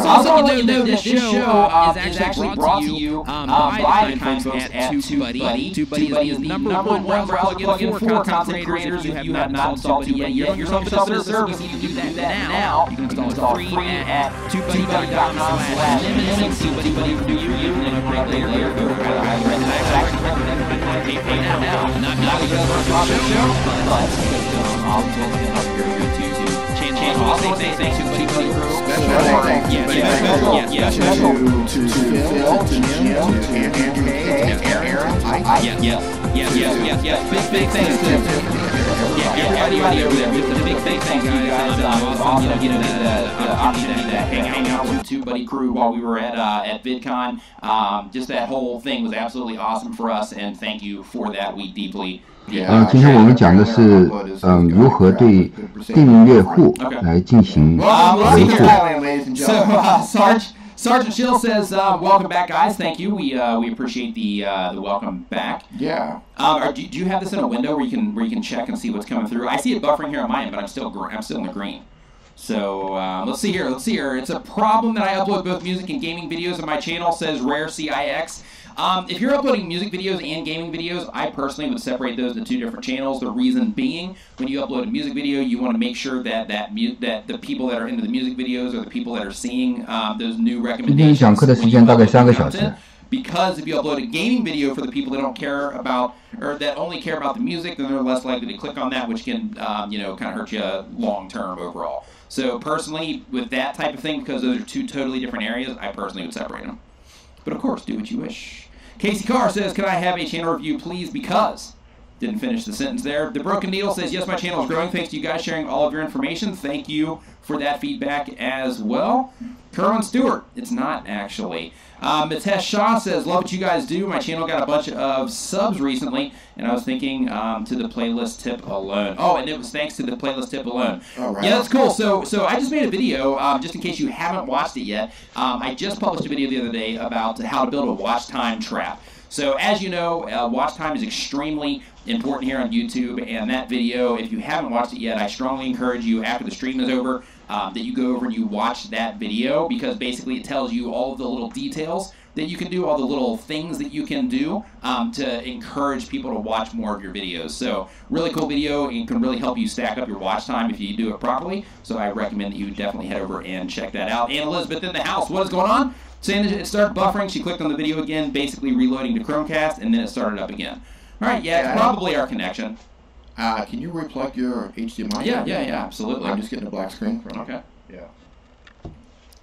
Also, want to know that this show is actually brought to you by the kind folks at TubeBuddy. TubeBuddy is the #1 browser plugin for content creators who have not installed it yet. You're yourself a service. You can do that now. You can install it free at TubeBuddy.com/lemon. TubeBuddy for you. And then upgrade later. Pay now. Not because we're sponsored the show, but also help your YouTube channel. Also say thanks to TubeBuddy crew. Special thanks to Phil, to Jim, to Aaron, yes. Big thanks to everybody over there. With the big thanks to you guys. Also, the opportunity to hang out with the TubeBuddy crew while we were at VidCon. Just that whole thing was absolutely awesome for us, and thank you for that. We deeply. 今天我们讲的是如何对订阅户来进行维护。Sergeant Shill says, "Welcome back, guys. Thank you. We appreciate the welcome back." Yeah. Do you have this in a window where you can check and see what's coming through? I see it buffering here on my end, but I'm still in the green. So let's see here. It's a problem that I upload both music and gaming videos on my channel. Says Rare CIX. If you're uploading music videos and gaming videos, I personally would separate those into two different channels. The reason being, when you upload a music video, you want to make sure that the people that are into the music videos or the people that are seeing those new recommendations. 讲课的时间大概3个小时。 Because if you upload a gaming video for the people that don't care about, or that only care about the music, then they're less likely to click on that, which can, kind of hurt you long term overall. So personally, with that type of thing, because those are two totally different areas, I personally would separate them. But of course, do what you wish. Casey Carr says, "Can I have a channel review, please? Because." Didn't finish the sentence there. The Broken Needle says, "Yes, my channel is growing. Thanks to you guys sharing all of your information. Thank you for that feedback as well." Kerwin Stewart, it's not actually. Mitesh Shah says, "Love what you guys do. My channel got a bunch of subs recently, and I was thinking to the playlist tip alone." Oh, and it was thanks to the playlist tip alone. Oh, right. Yeah, that's cool. So I just made a video, just in case you haven't watched it yet. I just published a video the other day about how to build a watch time trap. So as you know, watch time is extremely important here on YouTube, and that video, if you haven't watched it yet, I strongly encourage you after the stream is over that you go over and you watch that video, because basically it tells you all of the little details that you can do, all the little things that you can do to encourage people to watch more of your videos. So really cool video, and can really help you stack up your watch time if you do it properly. So I recommend that you definitely head over and check that out. And Elizabeth in the house, what is going on? Saying that it started buffering. She clicked on the video again, basically reloading to Chromecast, and then it started up again. All right, yeah, it's probably our connection. Can you replug your HDMI? Yeah, absolutely. I'm just getting a black screen. Okay. Yeah.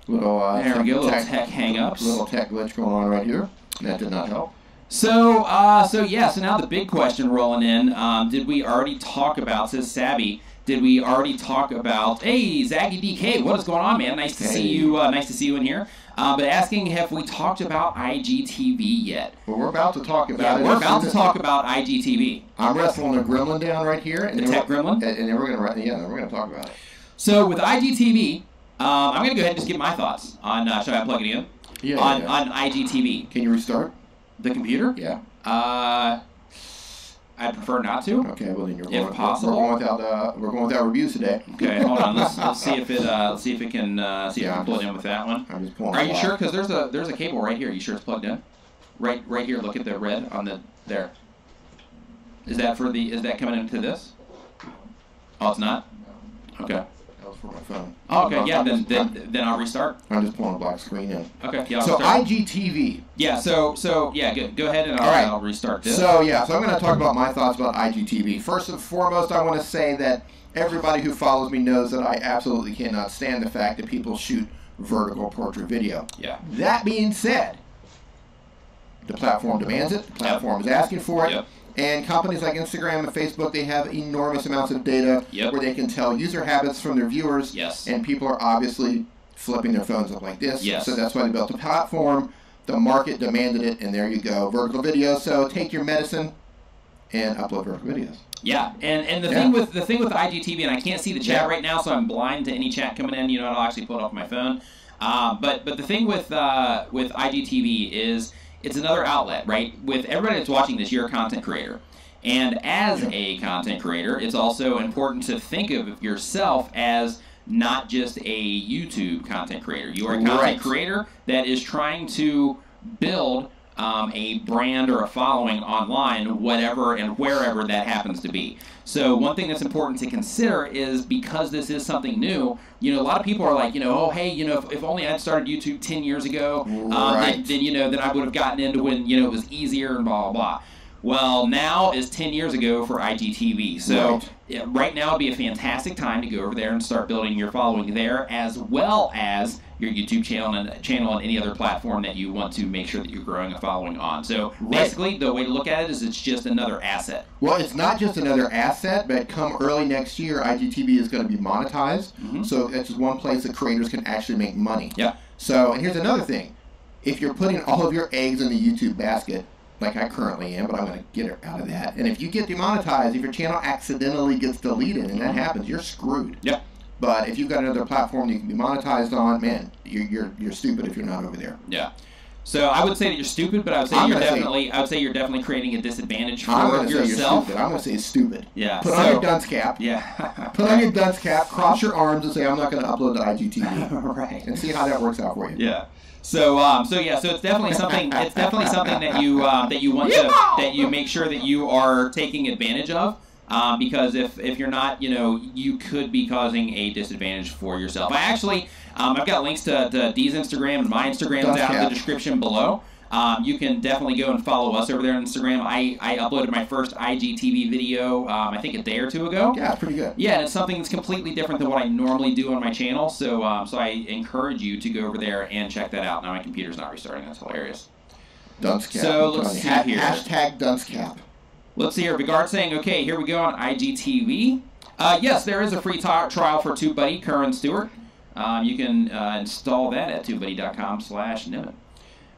Little there we go. Little tech hang-ups. Little tech glitch going on right here. That did not help. So now the big question rolling in. Did we already talk about? Says Sabby. Did we already talk about? Hey, Zaggy DK, what is going on, man? Nice to see you. Nice to see you in here. But asking, have we talked about IGTV yet? Well, we're about to talk about it. We're about to talk about IGTV. I'm wrestling a gremlin down right here, and the tech gremlin, and then we're gonna talk about it. So with IGTV, I'm gonna go ahead and just give my thoughts on. Should I plug it in? Yeah. On IGTV. Can you restart the computer? Yeah. I prefer not to. Okay, well then if possible. We're going without reviews today. Okay, hold on. Let's see if it can if I can plug in with that one. I'm just pulling. Are you sure? Because there's a cable right here. You sure it's plugged in? Right here. Look at the red on the there. Is that coming into this? Oh, it's not. Okay. That was for my phone. Oh, okay. Yeah. Then I'll restart. I'm just pulling a black screen in. Okay. Yeah. So IGTV. Yeah. So yeah. Go ahead and I'll restart this. So I'm going to talk about my thoughts about IGTV. First and foremost, I want to say that everybody who follows me knows that I absolutely cannot stand the fact that people shoot vertical portrait video. Yeah. That being said, the platform demands it. The platform is asking for it. Yep. And companies like Instagram and Facebook, they have enormous amounts of data where they can tell user habits from their viewers. Yes. And people are obviously flipping their phones up like this. Yes. So that's why they built the platform. The market demanded it, and there you go. Vertical video. So take your medicine and upload vertical videos. Yeah, and the thing with IGTV, and I can't see the chat right now, so I'm blind to any chat coming in. I'll actually pull it off my phone. But the thing with IGTV is it's another outlet, right? With everybody that's watching this, you're a content creator. And as a content creator, it's also important to think of yourself as not just a YouTube content creator. You are a content creator that is trying to build a brand or a following online, whatever and wherever that happens to be. So one thing that's important to consider is, because this is something new, a lot of people are like, oh, hey, if only I'd started YouTube 10 years ago, then I would have gotten into when, it was easier and blah, blah, blah. Well, now is 10 years ago for IGTV. So right now would be a fantastic time to go over there and start building your following there, as well as your YouTube channel and any other platform that you want to make sure that you're growing a following on. So basically, the way to look at it is it's just another asset. Well, it's not just another asset, but come early next year, IGTV is going to be monetized. So that's just one place that creators can actually make money. Yeah. So, and here's another thing. If you're putting all of your eggs in the YouTube basket, like I currently am, but I'm going to get out of that. And if you get demonetized, if your channel accidentally gets deleted, and that happens, you're screwed. Yeah. But if you've got another platform you can be monetized on, man, you're stupid if you're not over there. Yeah. So I would say that you're stupid, but I would say you're definitely creating a disadvantage for yourself. I'm going to say stupid. Yeah. Put on your dunce cap. Yeah. Put on your dunce cap, cross your arms, and say, I'm not going to upload to IGTV. Right. And see how that works out for you. Yeah. So it's definitely something. It's definitely something that you make sure that you are taking advantage of. Because if you're not, you could be causing a disadvantage for yourself. I've got links to Dee's Instagram and my Instagram down in the description below. You can definitely go and follow us over there on Instagram. I uploaded my first IGTV video, I think a day or two ago. Yeah, it's pretty good. Yeah, and it's something that's completely different than what I normally do on my channel. So I encourage you to go over there and check that out. Now my computer's not restarting. That's hilarious. Dunce cap. So let's see here. Hashtag dunce cap. Let's see here. Vigard saying, okay, here we go on IGTV. Yes, there is a free trial for TubeBuddy, Curran Stewart. You can install that at tubebuddy.com/Niven.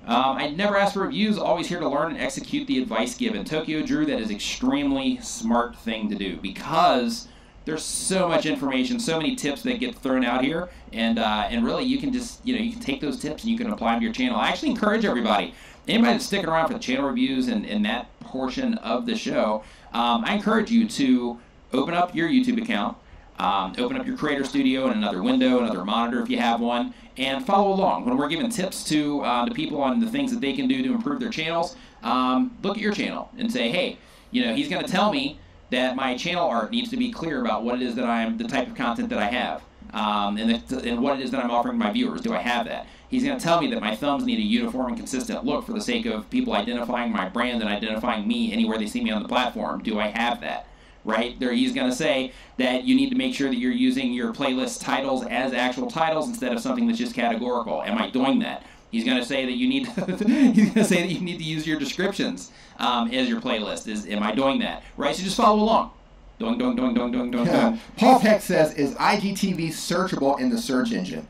I never ask for reviews, always here to learn and execute the advice given. Tokyo Drew, that is extremely smart thing to do, because there's so much information, so many tips that get thrown out here, and really you can just, you can take those tips and you can apply them to your channel. I actually encourage everybody, anybody that's sticking around for the channel reviews and that portion of the show, I encourage you to open up your YouTube account, open up your Creator Studio in another window, another monitor if you have one, and follow along. When we're giving tips to people on the things that they can do to improve their channels, look at your channel and say, hey, he's going to tell me that my channel art needs to be clear about what it is that the type of content that I have, and what it is that I'm offering my viewers. Do I have that? He's going to tell me that my thumbs need a uniform and consistent look for the sake of people identifying my brand and identifying me anywhere they see me on the platform. Do I have that? Right? He's going to say that you need to make sure that you're using your playlist titles as actual titles instead of something that's just categorical. Am I doing that? He's going to say that you need to use your descriptions as your playlist. Am I doing that? Right? So just follow along. Doing. Paul Peck says, is IGTV searchable in the search engine?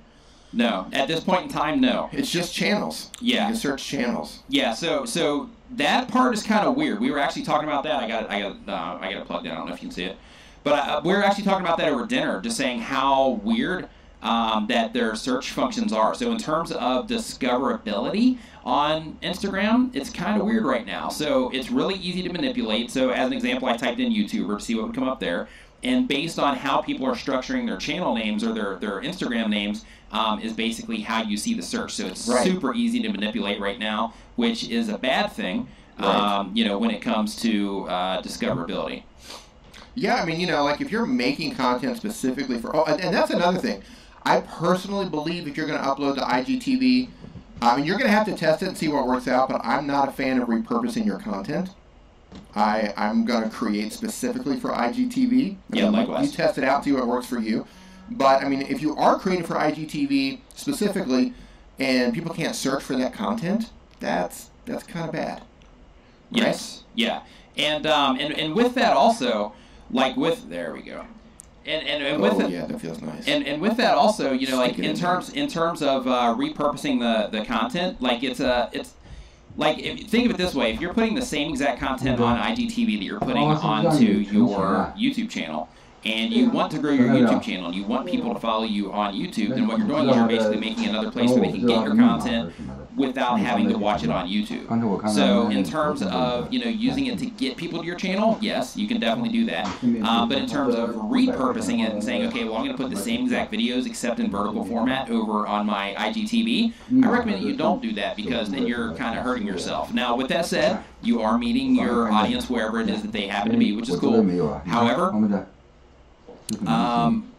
No. At this point in time, no. It's just channels. Yeah. You can search channels. Yeah. So that part is kind of weird. We were actually talking about that. I got it plugged in. I don't know if you can see it, but we were actually talking about that over dinner, just saying how weird that their search functions are. So in terms of discoverability on Instagram, it's kind of weird right now. So it's really easy to manipulate. So as an example, I typed in YouTuber to see what would come up there. And based on how people are structuring their channel names or their Instagram names is basically how you see the search. So it's super easy to manipulate right now, which is a bad thing, when it comes to discoverability. Yeah, I mean, like if you're making content specifically for... Oh, and that's another thing. I personally believe if you're going to upload to IGTV, you're going to have to test it and see what works out, but I'm not a fan of repurposing your content. I'm going to create specifically for IGTV. Yeah, likewise. You test it out, see what works for you. But, if you are creating for IGTV specifically and people can't search for that content, that's kind of bad. Yes. Right? Yeah. And with that also, there we go. And with it, yeah, that feels nice. And with that also, like in terms of repurposing the content, think of it this way: if you're putting the same exact content on IGTV that you're putting onto your YouTube channel, and you want to grow your YouTube channel, and you want people to follow you on YouTube, then what you're doing is you're basically making another place where they can get your content, without having to watch it on YouTube. So in terms of, you know, using it to get people to your channel, yes, you can definitely do that. But in terms of repurposing it and saying, okay, well, I'm going to put the same exact videos except in vertical format over on my IGTV, I recommend that you don't do that because then you're kind of hurting yourself. Now, with that said, you are meeting your audience wherever it is that they happen to be, which is cool. However,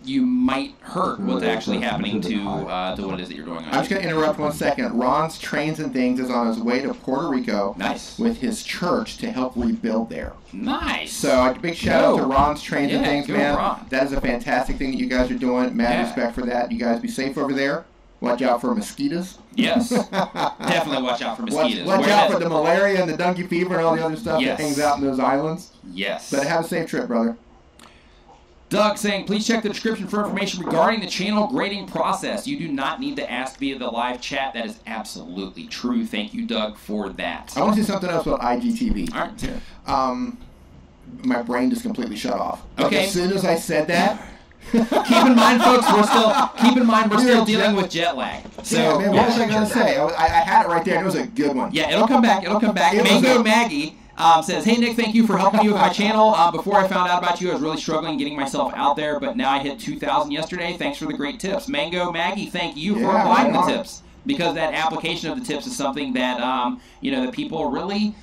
you might hurt what's actually happening to what it is that you're doing on YouTube. I'm just going to interrupt 1 second. Ron's Trains and Things is on his way to Puerto Rico with his church to help rebuild there. Nice. So a big shout out to Ron's Trains and Things, man. Ron. That is a fantastic thing that you guys are doing. Mad respect for that. You guys be safe over there. Watch out for mosquitoes. Yes. Definitely watch out for mosquitoes. Watch out for the malaria and the dengue fever and all the other stuff that hangs out in those islands. Yes. But have a safe trip, brother. Doug saying, please check the description for information regarding the channel grading process. You do not need to ask via the live chat. That is absolutely true. Thank you, Doug, for that. I want to say something else about IGTV. All right. My brain just completely shut off. Okay. As soon as I said that. Keep in mind, folks, we're still dealing with jet lag. So, yeah, man, what was I going to say? I had it right there, and it was a good one. Yeah, it'll come back. It'll come back. Mango Maggie says, hey, Nick, thank you for helping me with my channel. Before I found out about you, I was really struggling getting myself out there, but now I hit 2,000 yesterday. Thanks for the great tips. Mango Maggie, thank you for applying the tips, because that application of the tips is something that, you know, that people really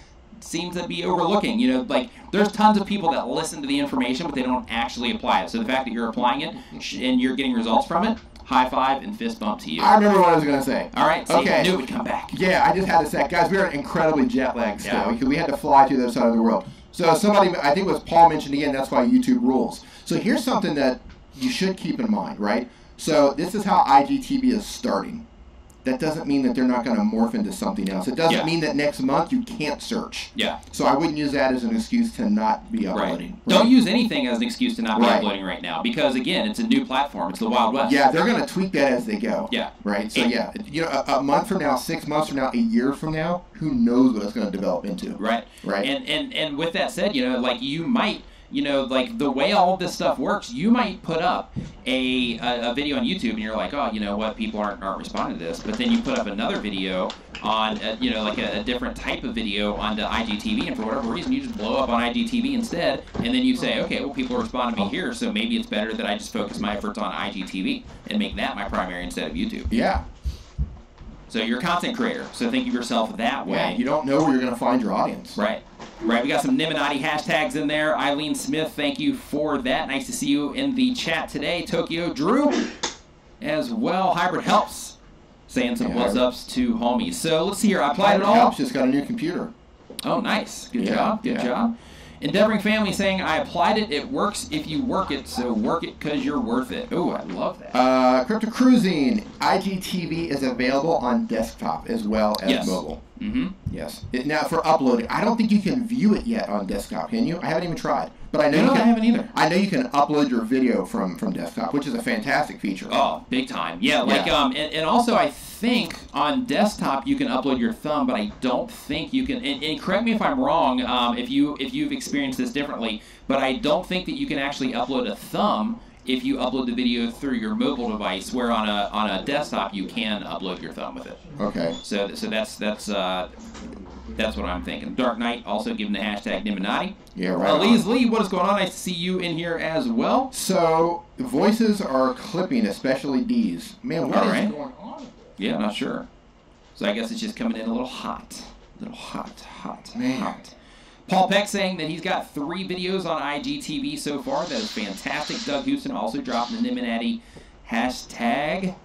seem to be overlooking. You know, like, there's tons of people that listen to the information, but they don't actually apply it. So the fact that you're applying it and you're getting results from it, high five and fist bump to you. I remember what I was going to say. All right, so I knew it would come back. Yeah, I just had to say, guys, we are incredibly jet lagged still because we had to fly to the other side of the world. So somebody, I think it was Paul mentioned again, that's why YouTube rules. So here's something that you should keep in mind, right? So this is how IGTV is starting. That doesn't mean that they're not going to morph into something else. It doesn't mean that next month you can't search. Yeah. So I wouldn't use that as an excuse to not be uploading. Right. Don't use anything as an excuse to not be uploading right now, because again, it's a new platform. It's the Wild West. Yeah, they're going to tweak that as they go. Yeah. Right. So yeah, you know, a month from now, 6 months from now, a year from now, who knows what it's going to develop into? Right. Right. And with that said, you know, like you might. You know, like the way all of this stuff works, you might put up a video on YouTube and you're like, oh, you know what, people aren't responding to this. But then you put up another video on, you know, like a different type of video onto IGTV, and for whatever reason, you just blow up on IGTV instead. And then you say, okay, well, people respond to me here, so maybe it's better that I just focus my efforts on IGTV and make that my primary instead of YouTube. Yeah. So you're a content creator, so think of yourself that way. Yeah, you don't know where you're going to find your audience. Right. Right, we got some Niminati hashtags in there. Eileen Smith, thank you for that. Nice to see you in the chat today. Tokyo Drew as well. Hybrid Helps saying some what's ups to homies. So let's see here. I applied it all. Helps just got a new computer. Oh, nice. Good job. Good job. Endeavoring Family saying, I applied it. It works if you work it, so work it because you're worth it. Oh, I love that. Crypto Cruising. IGTV is available on desktop as well as mobile. Mm-hmm. Yes. Now, for uploading, I don't think you can view it yet on desktop, can you? I haven't even tried. But I know you can, I haven't either. I know you can upload your video from desktop, which is a fantastic feature. Oh, big time. Yeah, like and also I think on desktop you can upload your thumb, but I don't think you can. And correct me if I'm wrong, if you've experienced this differently, but I don't think that you can actually upload a thumb if you upload the video through your mobile device, where on a desktop you can upload your thumb with it. Okay. So that's what I'm thinking. Dark Knight also giving the hashtag Niminati. Yeah, right. Elise Lee, what is going on? Nice to see you in here as well. So voices are clipping, especially D's. Man, what is going on? Yeah, not sure. So I guess it's just coming in a little hot. A little hot. Paul Peck saying that he's got 3 videos on IGTV so far. That is fantastic. Doug Houston also dropped the Niminati hashtag.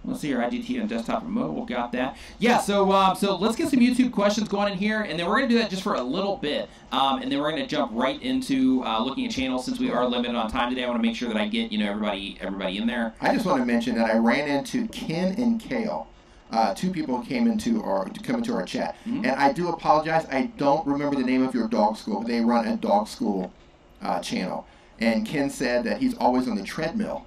Let's see here, IGTV on desktop and mobile. Got that. Yeah, so let's get some YouTube questions going in here, and then we're going to do that just for a little bit, and then we're going to jump right into looking at channels since we are limited on time today. I want to make sure that I get everybody in there. I just want to mention that I ran into Ken and Kale. 2 people came into our chat, and I do apologize. I don't remember the name of your dog school, but they run a dog school channel. And Ken said that he's always on the treadmill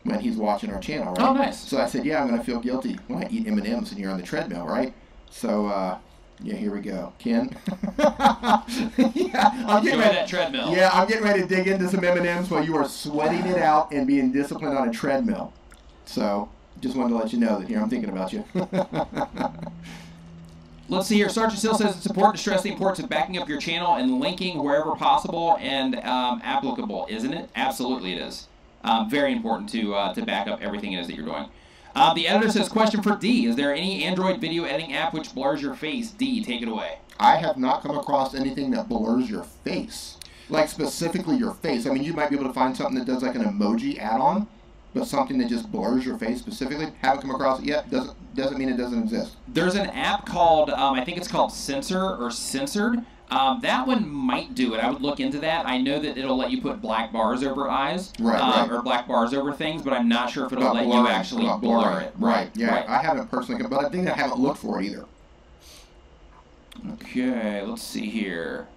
when he's watching our channel, right? Oh, nice. So I said, yeah, I'm going to feel guilty when I eat M&Ms and you're on the treadmill, right? So, yeah, here we go. Ken? I'm getting ready that treadmill. Yeah, I'm getting ready to dig into some M&Ms while you are sweating it out and being disciplined on a treadmill. So, Just wanted to let you know that here I'm thinking about you. Let's see here. Sergeant Seal says it's important to stress the importance of backing up your channel and linking wherever possible and applicable, isn't it? Absolutely it is. Very important to back up everything it is that you're doing. The editor says, question for D. Is there any Android video editing app which blurs your face? D, take it away. I have not come across anything that blurs your face. Like specifically your face. I mean, you might be able to find something that does like an emoji add-on, but something that just blurs your face specifically, haven't come across it yet. Doesn't mean it doesn't exist. There's an app called, I think it's called Censor or Censored. That one might do it. I would look into that. I know that it'll let you put black bars over eyes, or black bars over things, but I'm not sure if it'll let you actually blur it. Right. Yeah, right. I haven't personally, but I think I haven't looked for it either. Okay, let's see here.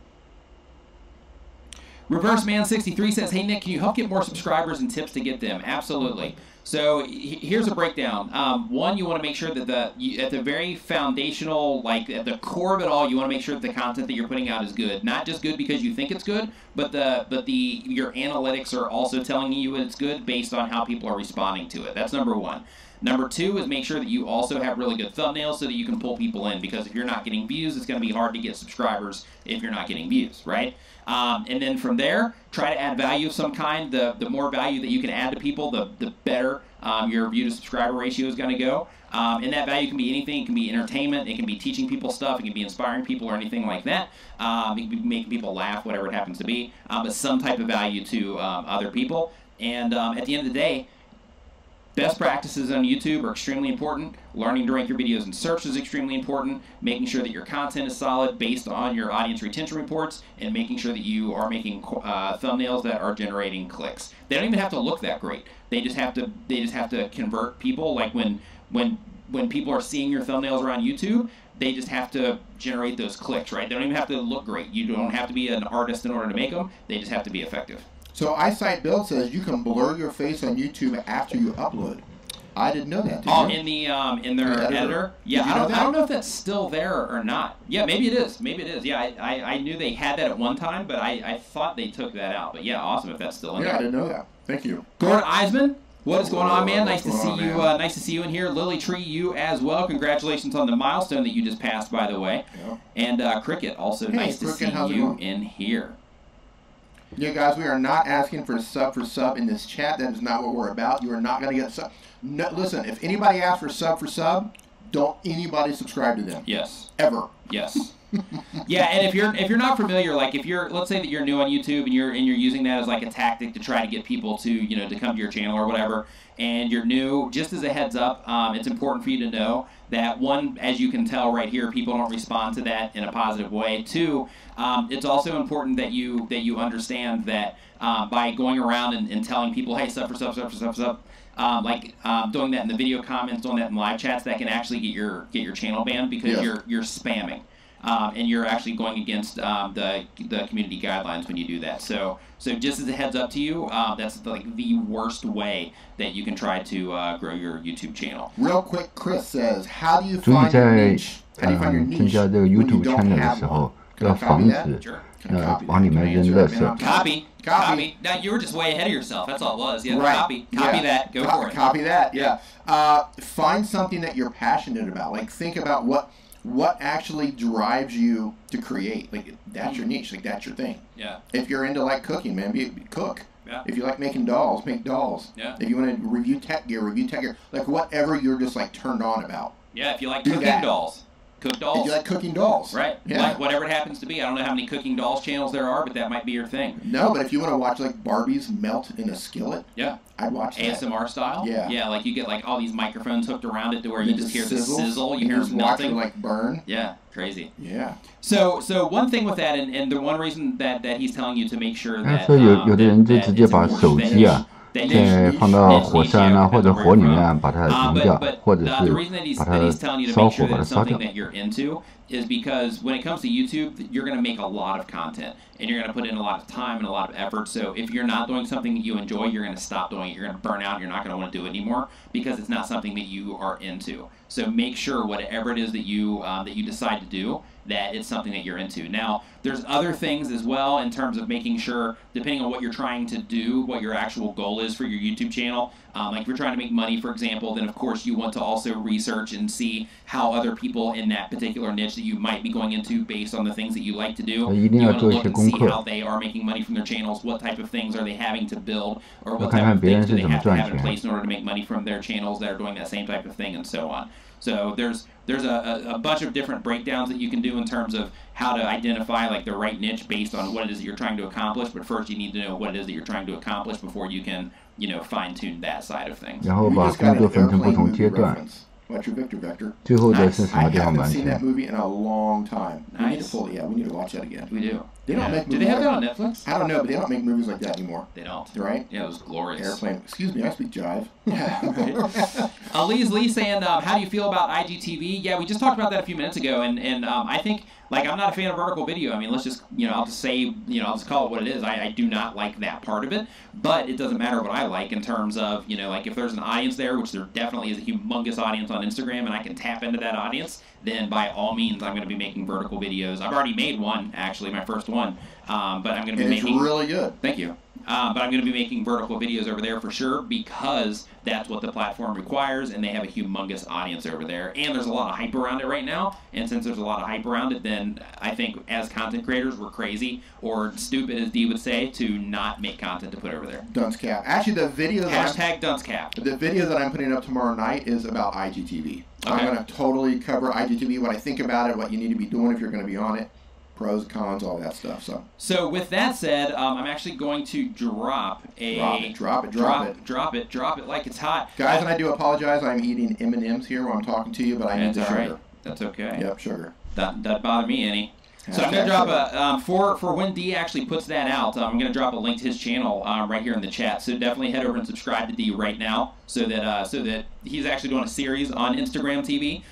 Reverse Man 63 says, hey Nick, can you help get more subscribers and tips to get them? Absolutely. So here's a breakdown. One, you want to make sure that at the very foundational, like at the core of it all, you want to make sure that the content that you're putting out is good. Not just good because you think it's good, but your analytics are also telling you it's good based on how people are responding to it. That's number one. Number two is make sure that you also have really good thumbnails so that you can pull people in, because if you're not getting views, it's going to be hard to get subscribers if you're not getting views, right? And then from there, try to add value of some kind. The more value that you can add to people, the better your view to subscriber ratio is going to go. And that value can be anything. It can be entertainment. It can be teaching people stuff. It can be inspiring people or anything like that. It can be making people laugh, whatever it happens to be. But some type of value to other people. And at the end of the day, best practices on YouTube are extremely important. Learning to rank your videos in search is extremely important. Making sure that your content is solid based on your audience retention reports, and making sure that you are making thumbnails that are generating clicks. They don't even have to look that great. They just have to convert people. Like when people are seeing your thumbnails around YouTube, they just have to generate those clicks, right? They don't even have to look great. You don't have to be an artist in order to make them. They just have to be effective. So Eyesight Build says you can blur your face on YouTube after you upload. I didn't know that. In their editor? Yeah, I don't know if that's still there or not. Yeah, maybe it is. Maybe it is. Yeah, I knew they had that at one time, but I thought they took that out. But yeah, awesome if that's still in there. Yeah, I didn't know that. Thank you. Gordon Eisman, what is going on, man? Nice to see you. Nice to see you in here. Lily Tree, you as well. Congratulations on the milestone that you just passed, by the way. Yeah. And Cricket, also nice to see you in here. Yeah, guys, we are not asking for sub in this chat. That is not what we're about. You are not going to get sub. No, listen, if anybody asks for sub, don't anybody subscribe to them. Yes. Ever. Yes. Yeah, and if you're not familiar, like let's say that you're new on YouTube and you're using that as like a tactic to try to get people to to come to your channel or whatever, and you're new, just as a heads up, it's important for you to know that one, as you can tell right here, people don't respond to that in a positive way. Two, it's also important that you understand that by going around and telling people, hey, sub for sub, doing that in the video comments, doing that in live chats, that can actually get your channel banned because you're spamming. And you're actually going against the community guidelines when you do that. So just as a heads up to you, that's like the worst way that you can try to grow your YouTube channel. Real quick, Chris says, how do you find your niche? How do you find your niche 增加这个 YouTube channel 的时候，要防止往里面扔垃圾。Copy. Now you were just way ahead of yourself. That's all it was. Yeah. Right. Copy that. Go for it. Copy that. Yeah. Find something that you're passionate about. Like think about what actually drives you to create. Like that's your niche. Like that's your thing. Yeah. If you're into like cooking, man, cook. Yeah. If you like making dolls, make dolls. Yeah. If you want to review tech gear. Like whatever you're just like turned on about. Yeah. If you like cooking dolls. Cook dolls. If you like cooking dolls. Right. Yeah. Like whatever it happens to be. I don't know how many cooking dolls channels there are, but that might be your thing. No, but if you want to watch like Barbies melt in a skillet, yeah, I'd watch that. ASMR style. Yeah. Yeah, like you get like all these microphones hooked around it to where you just hear the sizzle, you hear it melting, like burn. Yeah, crazy. Yeah. So one thing with that, and the one reason that he's telling you to make sure that 所以有的人就直接把手机啊。再放到火山啊，或者火里面把它融掉，或者是把它烧火把它烧掉。Is because when it comes to YouTube, you're going to make a lot of content and you're going to put in a lot of time and a lot of effort. So if you're not doing something that you enjoy, you're going to stop doing it. You're going to burn out. You're not going to want to do it anymore because it's not something that you are into. So make sure whatever it is that you decide to do, that it's something that you're into. Now, there's other things as well in terms of making sure, depending on what you're trying to do, what your actual goal is for your YouTube channel. Like if you're trying to make money, for example, then of course you want to also research and see how other people in that particular niche that you might be going into based on the things that you like to do. You want to look and see how they are making money from their channels, what type of things are they having to build, or what type of things do they have to have in place in order to make money from their channels that are doing that same type of thing, and so on. So there's a bunch of different breakdowns that you can do in terms of how to identify like the right niche based on what it is that you're trying to accomplish. But first, you need to know what it is that you're trying to accomplish before you can, fine tune that side of things. 然后把工作分成不同阶段。 What's your Victor? 最后在是什么地方 I 完 haven't seen 成？ that movie in a long time. Nice. We need to pull it. Yeah, we need to watch that again. We do. They don't make Do movies they have that like, on Netflix? I don't know, but they don't make movies like that anymore. They don't. Right? Yeah, it was glorious. Airplane. Excuse me, I speak jive. Lee saying, how do you feel about IGTV? Yeah, we just talked about that a few minutes ago, and I think, like, I'm not a fan of vertical video. I mean, let's just, I'll just say, I'll just call it what it is. I do not like that part of it, but it doesn't matter what I like in terms of, like, if there's an audience there, which there definitely is a humongous audience on Instagram, and I can tap into that audience, then by all means, I'm going to be making vertical videos. I've already made one, actually, my first one, but I'm going to be making... It's really good. Thank you. But I'm going to be making vertical videos over there for sure because that's what the platform requires, and they have a humongous audience over there. And there's a lot of hype around it right now, and since there's a lot of hype around it, then I think as content creators, we're crazy or stupid, as Dee would say, to not make content to put over there. Dunce Cap. Actually, the video... Hashtag Dunce Cap. The video that I'm putting up tomorrow night is about IGTV. Okay. I'm going to totally cover IGTV, what I think about it, what you need to be doing if you're going to be on it. Pros, cons, all that stuff. So with that said, I'm actually going to drop a... Drop it like it's hot. Guys, and I do apologize. I'm eating M&Ms here while I'm talking to you, but I need the sugar. Right. That's okay. Yep, sugar. Doesn't bother me any. So I'm going to drop a, for when Dee actually puts that out, I'm going to drop a link to his channel right here in the chat. So definitely head over and subscribe to Dee right now so that he's actually doing a series on Instagram TV,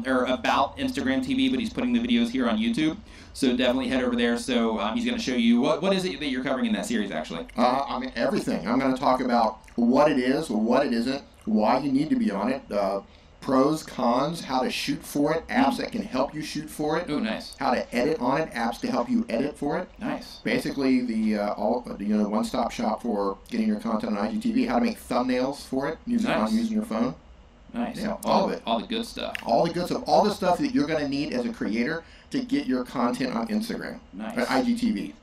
or about Instagram TV, but he's putting the videos here on YouTube. So definitely head over there. So he's going to show you, what is it that you're covering in that series, actually? I mean, everything. I'm going to talk about what it is, what it isn't, why you need to be on it, pros, cons, how to shoot for it, apps that can help you shoot for it. Oh, nice. How to edit on it, apps to help you edit for it. Nice. Basically, the one-stop shop for getting your content on IGTV. How to make thumbnails for it using your phone. Nice. Yeah, all of it. All the good stuff. All the good stuff. All the stuff that you're going to need as a creator to get your content on Instagram. Nice. Or IGTV.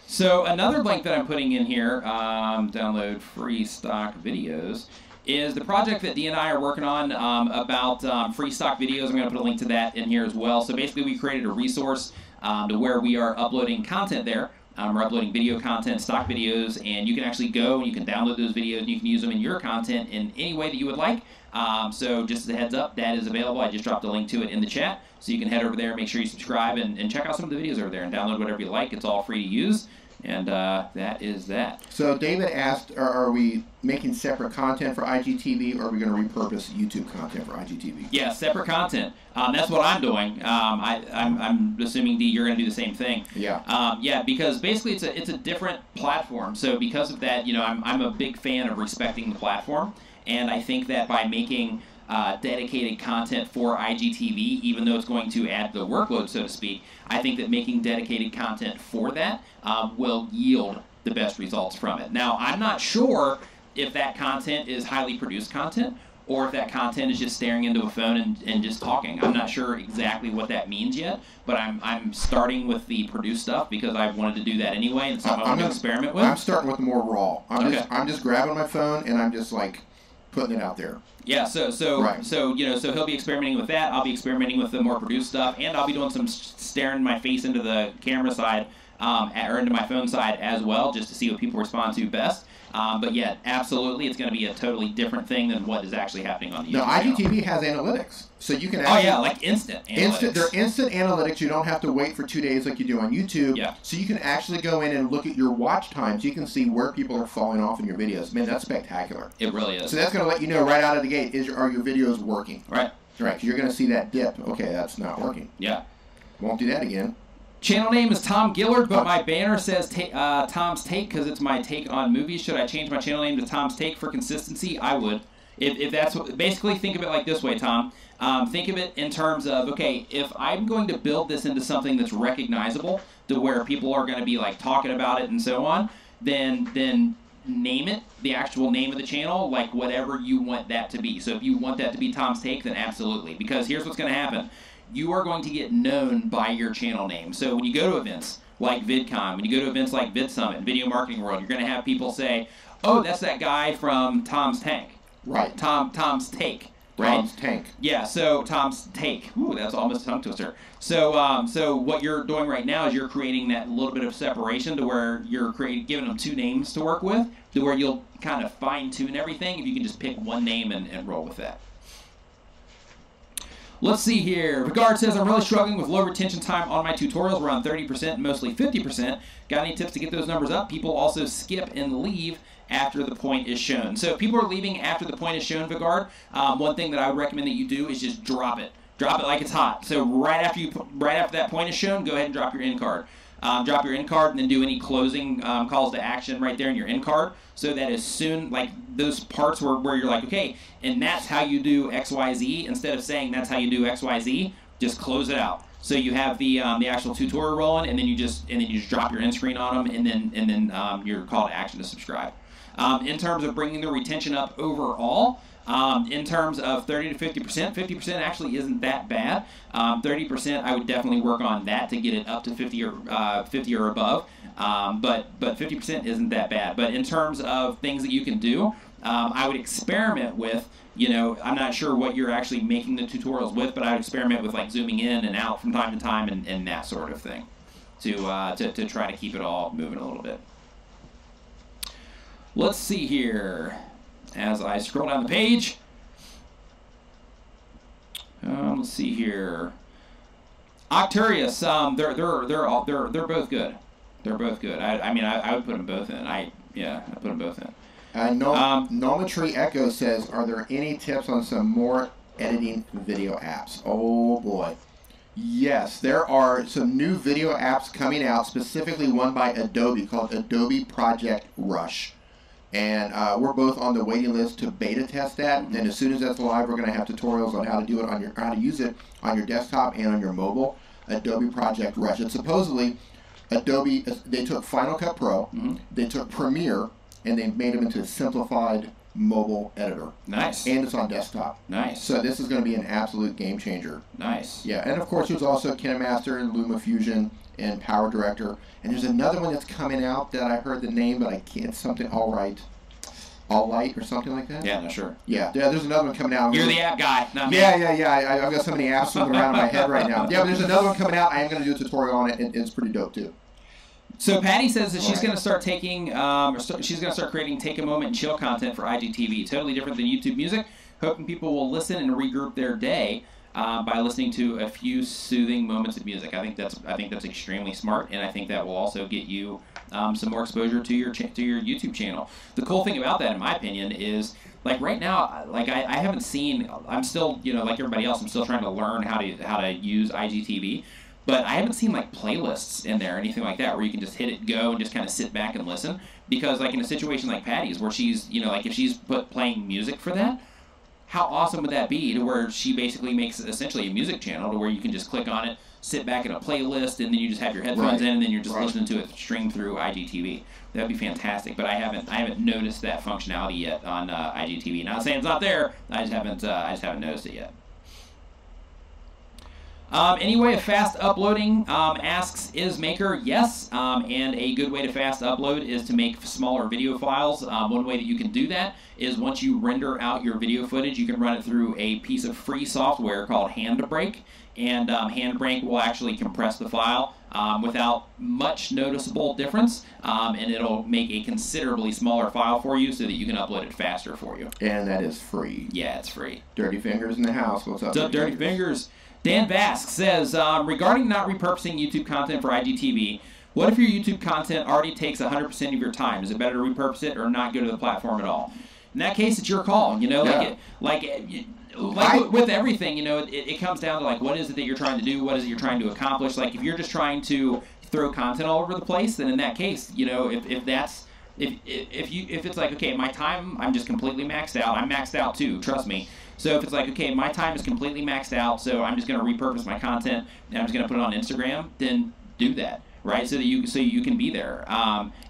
So another link that I'm putting in here, download free stock videos, is the project that Dee and I are working on about free stock videos. I'm going to put a link to that in here as well. So basically we created a resource to where we are uploading content there. We're uploading video content, stock videos, and you can actually go and you can download those videos and you can use them in your content in any way that you would like. So just as a heads up, that is available. I just dropped a link to it in the chat. So you can head over there, make sure you subscribe, and check out some of the videos over there and download whatever you like. It's all free to use. And that is that. So David asked, are we making separate content for IGTV, or are we going to repurpose YouTube content for IGTV? Yeah, separate content. That's what I'm doing. I'm assuming, Dee, you're going to do the same thing. Yeah. Yeah, because basically it's a different platform. So because of that, I'm a big fan of respecting the platform, and I think that by making dedicated content for IGTV, even though it's going to add the workload, so to speak, I think that making dedicated content for that will yield the best results from it. Now, I'm not sure if that content is highly produced content or if that content is just staring into a phone and just talking. I'm not sure exactly what that means yet, but I'm starting with the produced stuff because I wanted to do that anyway, and something I want to experiment with. I'm starting with the more raw. I'm just grabbing my phone and I'm just like putting it out there. Yeah, so he'll be experimenting with that. I'll be experimenting with the more produced stuff, and I'll be doing some staring my face into the camera side or into my phone side as well, just to see what people respond to best. But yeah, absolutely, it's going to be a totally different thing than what is actually happening on the YouTube channel. IGTV has analytics, so you can actually... Oh yeah, like instant analytics. They're instant analytics. You don't have to wait for 2 days like you do on YouTube. Yeah. So you can actually go in and look at your watch times. You can see where people are falling off in your videos. Man, that's spectacular. It really is. So that's going to let you know right out of the gate, are your videos working? Right. Right, you're going to see that dip. Okay, that's not working. Yeah. Won't do that again. Channel name is Tom Gillard, but my banner says Tom's Take because it's my take on movies. Should I change my channel name to Tom's Take for consistency? I would. if that's basically, think of it like this way, Tom. Think of it in terms of, okay, if I'm going to build this into something that's recognizable to where people are going to be like talking about it and so on, then name it, the actual name of the channel, like whatever you want that to be. So if you want that to be Tom's Take, then absolutely. Because here's what's going to happen. You are going to get known by your channel name. So when you go to events like VidCon, when you go to events like VidSummit, Video Marketing World, you're going to have people say, oh, that's that guy from Tom's Tank. Right. Tom's Take. Right? Tom's Tank. Yeah, so Tom's Take. Ooh, that's almost a tongue twister. So what you're doing right now is you're creating that little bit of separation to where you're giving them two names to work with, to where you'll kind of fine-tune everything if you can just pick one name and roll with that. Let's see here. Regard says, I'm really struggling with low retention time on my tutorials, around 30%, mostly 50%. Got any tips to get those numbers up? People also skip and leave after the point is shown. So if people are leaving after the point is shown, Vigard, one thing that I would recommend that you do is just drop it. Drop it like it's hot. So right after that point is shown, go ahead and drop your end card. Drop your end card and then do any closing calls to action right there in your end card, so that as soon, like those parts where you're like, okay, and that's how you do XYZ, instead of saying that's how you do XYZ, just close it out. So you have the actual tutorial rolling, and then you just drop your end screen on them, and then your call to action to subscribe. In terms of bringing the retention up overall, in terms of 30 to 50%, 50% actually isn't that bad. 30%, I would definitely work on that to get it up to 50 or above. But 50% isn't that bad. But in terms of things that you can do, I would experiment with, I'm not sure what you're actually making the tutorials with, but I would experiment with like zooming in and out from time to time and that sort of thing to try to keep it all moving a little bit. Let's see here. As I scroll down the page, let's see here. Octarius, they're both good. They're both good. I mean, I would put them both in. I put them both in. Nometry Echo says, are there any tips on some more editing video apps? Oh boy. Yes, there are some new video apps coming out, specifically one by Adobe called Adobe Project Rush. And we're both on the waiting list to beta test that. And as soon as that's live, we're going to have tutorials on how to do it on how to use it on your desktop and on your mobile. Adobe Project Rush. It's supposedly Adobe. They took Final Cut Pro, they took Premiere, and they made them into a simplified mobile editor. Nice. And it's on desktop. Nice. So this is going to be an absolute game changer. Nice. Yeah, and of course there's also KineMaster and LumaFusion and Power Director. And there's another one that's coming out that I heard the name, but I can't, something All Light or something like that? Yeah, no, sure. Yeah, there's another one coming out. You're the app guy. Not me. Yeah. I've got so many apps swimming around in my head right now. Yeah, but there's another one coming out. I am going to do a tutorial on it, and it's pretty dope, too. So Patty says that she's going to start taking, she's going to start creating take a moment and chill content for IGTV. Totally different than YouTube Music. Hoping people will listen and regroup their day by listening to a few soothing moments of music. I think that's extremely smart, and I think that will also get you some more exposure to your YouTube channel. The cool thing about that, in my opinion, is like right now, like I haven't seen. I'm still, like everybody else, I'm still trying to learn how to use IGTV. But I haven't seen like playlists in there or anything like that where you can just hit it go and just kind of sit back and listen. Because like in a situation like Patty's where she's, like if she's playing music for that, how awesome would that be to where she basically makes essentially a music channel to where you can just click on it, sit back in a playlist, and then you just have your headphones in and then you're just listening to it stream through IGTV. That'd be fantastic. But I haven't noticed that functionality yet on IGTV. Not saying it's not there. I just haven't noticed it yet. Any way of fast uploading, asks is Maker. Yes, and a good way to fast upload is to make smaller video files. One way that you can do that is once you render out your video footage, you can run it through a piece of free software called Handbrake, and Handbrake will actually compress the file without much noticeable difference, and it'll make a considerably smaller file for you so that you can upload it faster for you. And that is free. Yeah, it's free. Dirty Fingers in the house. What's up, Dirty Fingers? Dan Vask says, regarding not repurposing YouTube content for IGTV, what if your YouTube content already takes 100% of your time? Is it better to repurpose it or not go to the platform at all? In that case, it's your call. Like with everything, it comes down to like what is it that you're trying to do, what is it you're trying to accomplish. Like if you're just trying to throw content all over the place, then in that case, if that's if it's like, okay, my time, I'm just completely maxed out. I'm maxed out too, trust me. So if it's like, okay, my time is completely maxed out, so I'm just going to repurpose my content and I'm just going to put it on Instagram, then do that, right? So that you can be there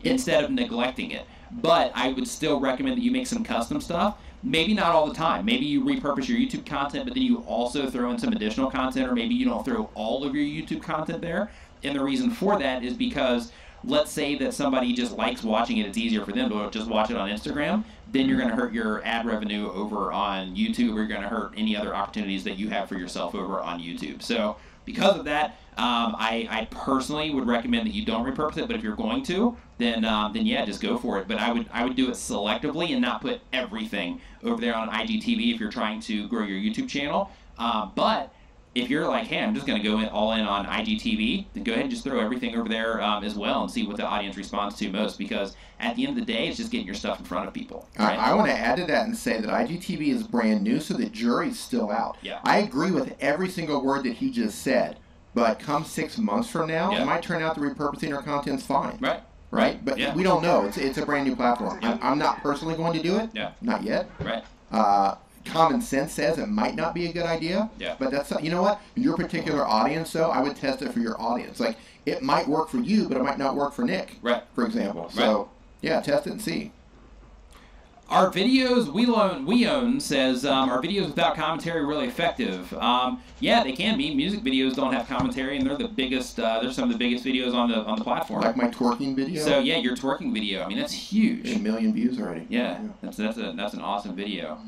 instead of neglecting it. But I would still recommend that you make some custom stuff. Maybe not all the time. Maybe you repurpose your YouTube content, but then you also throw in some additional content, or maybe you don't throw all of your YouTube content there. And the reason for that is because let's say that somebody just likes watching it, it's easier for them to just watch it on Instagram, then you're going to hurt your ad revenue over on YouTube, or you're going to hurt any other opportunities that you have for yourself over on YouTube. So because of that, I personally would recommend that you don't repurpose it, but if you're going to, then yeah, just go for it. But I would do it selectively and not put everything over there on IGTV if you're trying to grow your YouTube channel. But if you're like, hey, I'm just going to go all in on IGTV, then go ahead and just throw everything over there as well and see what the audience responds to most, because at the end of the day, it's just getting your stuff in front of people. Right? I want to add to that and say that IGTV is brand new, so the jury's still out. Yeah. I agree with every single word that he just said, but come 6 months from now, it might turn out the repurposing our content's fine. Right? But we don't know. It's a brand new platform. I'm not personally going to do it. Not yet. Common sense says it might not be a good idea. But that's, you know what? Your particular audience, though, I would test it for your audience. Like, it might work for you, but it might not work for Nick, for example. So, yeah, test it and see. Our videos, we own says, are videos without commentary really effective? Yeah, they can be. Music videos don't have commentary, and they're the biggest. They're some of the biggest videos on the platform. Like my twerking video. So yeah, your twerking video. I mean, that's huge. 1 million views already. Yeah, that's an awesome video.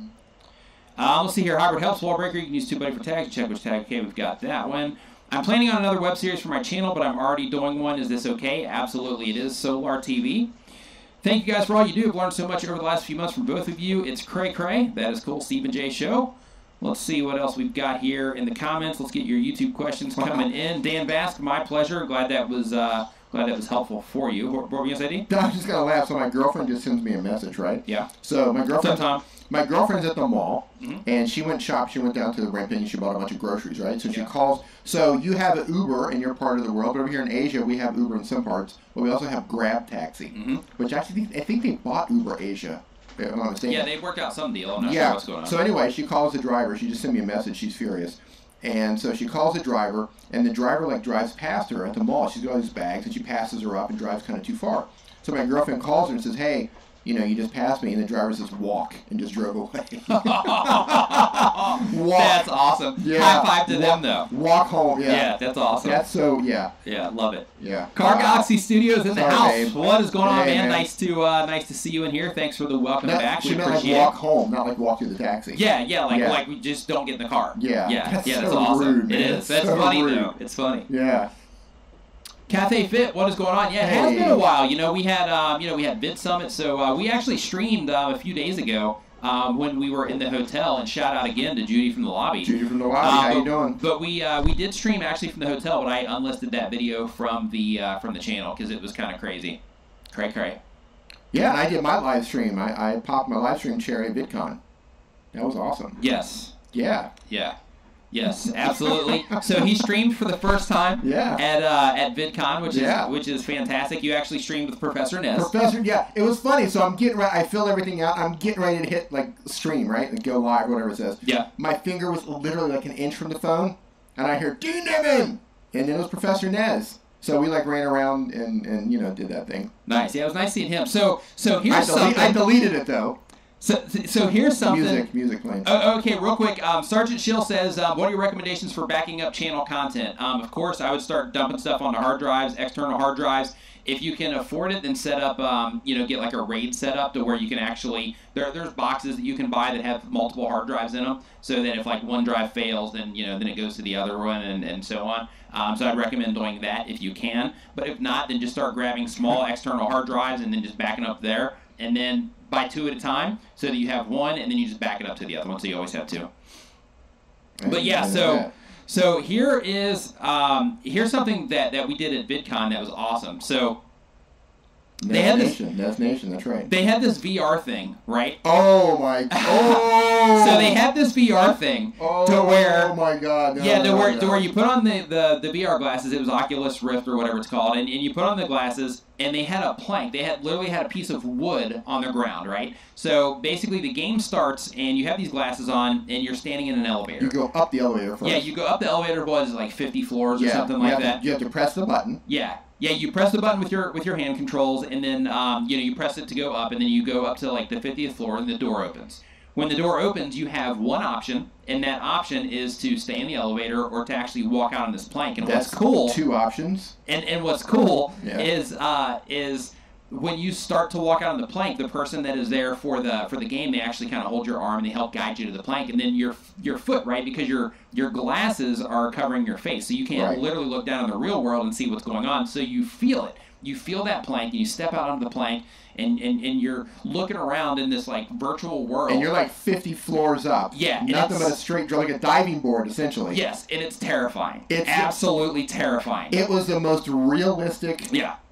Let's see here. Hybrid helps Wallbreaker. You can use TubeBuddy for tags. Check which tag. Okay, we've got that one. I'm planning on another web series for my channel, but I'm already doing one. Is this okay? Absolutely, it is. Solar TV. Thank you guys for all you do. I've learned so much over the last few months from both of you. It's cray cray. That is cool. Stephen J. Show. Let's see what else we've got here in the comments. Let's get your YouTube questions coming in. Dan Bask, my pleasure. Glad that was helpful for you. What were you gonna say, D? I was just gonna laugh. So my girlfriend just sends me a message, right? Yeah. So my girlfriend. What's up, Tom? My girlfriend's at the mall, and she went shop. She went down to the Rampant and she bought a bunch of groceries, right? So she calls. So you have an Uber in your part of the world, but over here in Asia, we have Uber in some parts, but we also have Grab Taxi, which actually I think they bought Uber Asia. If I'm not mistaken. Yeah, they worked out some deal. I'm not sure what's going on. So anyway, she calls the driver. She just sent me a message. She's furious. And so she calls the driver, and the driver like drives past her at the mall. She's got all these bags, and she passes her up and drives kind of too far. So my girlfriend calls her and says, "Hey, you know, you just passed me," and the driver says, "Walk," and just drove away. That's awesome. Yeah. High five to them, though. Walk home. Yeah. Yeah, that's awesome. That's so. Yeah. Yeah, love it. Yeah. Car Galaxy Studios in the house. Babe. What is going on, Hey, man? man. Nice to see you in here. Thanks for the welcome back. She We meant like appreciate walk it. home, not like walk through the taxi. Yeah, like we just don't get in the car. Yeah. That's so awesome. rude, It man. is. That's so funny rude. though. It's funny. Yeah. Cafe Fit, what is going on? Yeah, it has been a while. You know, we had we had Vid Summit, so we actually streamed a few days ago when we were in the hotel. And shout out again to Judy from the lobby. Judy from the lobby, how you doing? But we did stream actually from the hotel, but I unlisted that video from the channel because it was kind of crazy. Cray. Yeah, and I did my live stream. I popped my live stream cherry at VidCon. That was awesome. Yes. Yeah. Yes, absolutely. So he streamed for the first time at VidCon, which is fantastic. You actually streamed with Professor Ness. It was funny. So I'm getting ready. I filled everything out. I'm getting ready to hit like stream, right? Like, go live, whatever it says. Yeah. My finger was literally like an inch from the phone, and I hear Dean Niven, and then it was Professor Ness. So we like ran around and did that thing. Nice. Yeah, it was nice seeing him. So here's something. I deleted it though. So here's something. Music playing. Okay, real quick. Sergeant Schill says, what are your recommendations for backing up channel content? Of course, I would start dumping stuff onto hard drives, external hard drives. If you can afford it, then set up, get like a RAID set up to where you can actually, there's boxes that you can buy that have multiple hard drives in them, so that if like one drive fails, then then it goes to the other one and so on. So I'd recommend doing that if you can. But if not, then just start grabbing small external hard drives and then just backing up there, and then buy 2 at a time, so that you have one, and then you just back it up to the other one, so you always have 2. But yeah, so here is here's something that we did at VidCon that was awesome. So Nest Nation, that's right. They had this VR thing, right? Oh my god. So they had this VR thing to where, oh my god. To where you put on the VR glasses. It was Oculus Rift or whatever it's called, and you put on the glasses, and they had a plank. They literally had a piece of wood on the ground, right? So basically the game starts, and you have these glasses on, and you're standing in an elevator. You go up the elevator first. Yeah, you go up the elevator, what is it, like 50 floors or something like that? You have to press the button. Yeah. Yeah, you press the button with your hand controls, and then you press it to go up, and then you go up to like the 50th floor, and the door opens. When the door opens, you have one option, and that option is to stay in the elevator or to actually walk out on this plank. And that's what's cool, 2 options. And what's cool is when you start to walk out on the plank, the person that is there for the game, they actually kind of hold your arm and they help guide you to the plank, and then your foot, right, because your glasses are covering your face, so you can't literally look down in the real world and see what's going on. So you feel it. You feel that plank, and you step out onto the plank, and you're looking around in this like virtual world. And you're like 50 floors up. Yeah. Nothing but a straight, like a diving board, essentially. Yes, and it's terrifying. It's absolutely terrifying. It was the most realistic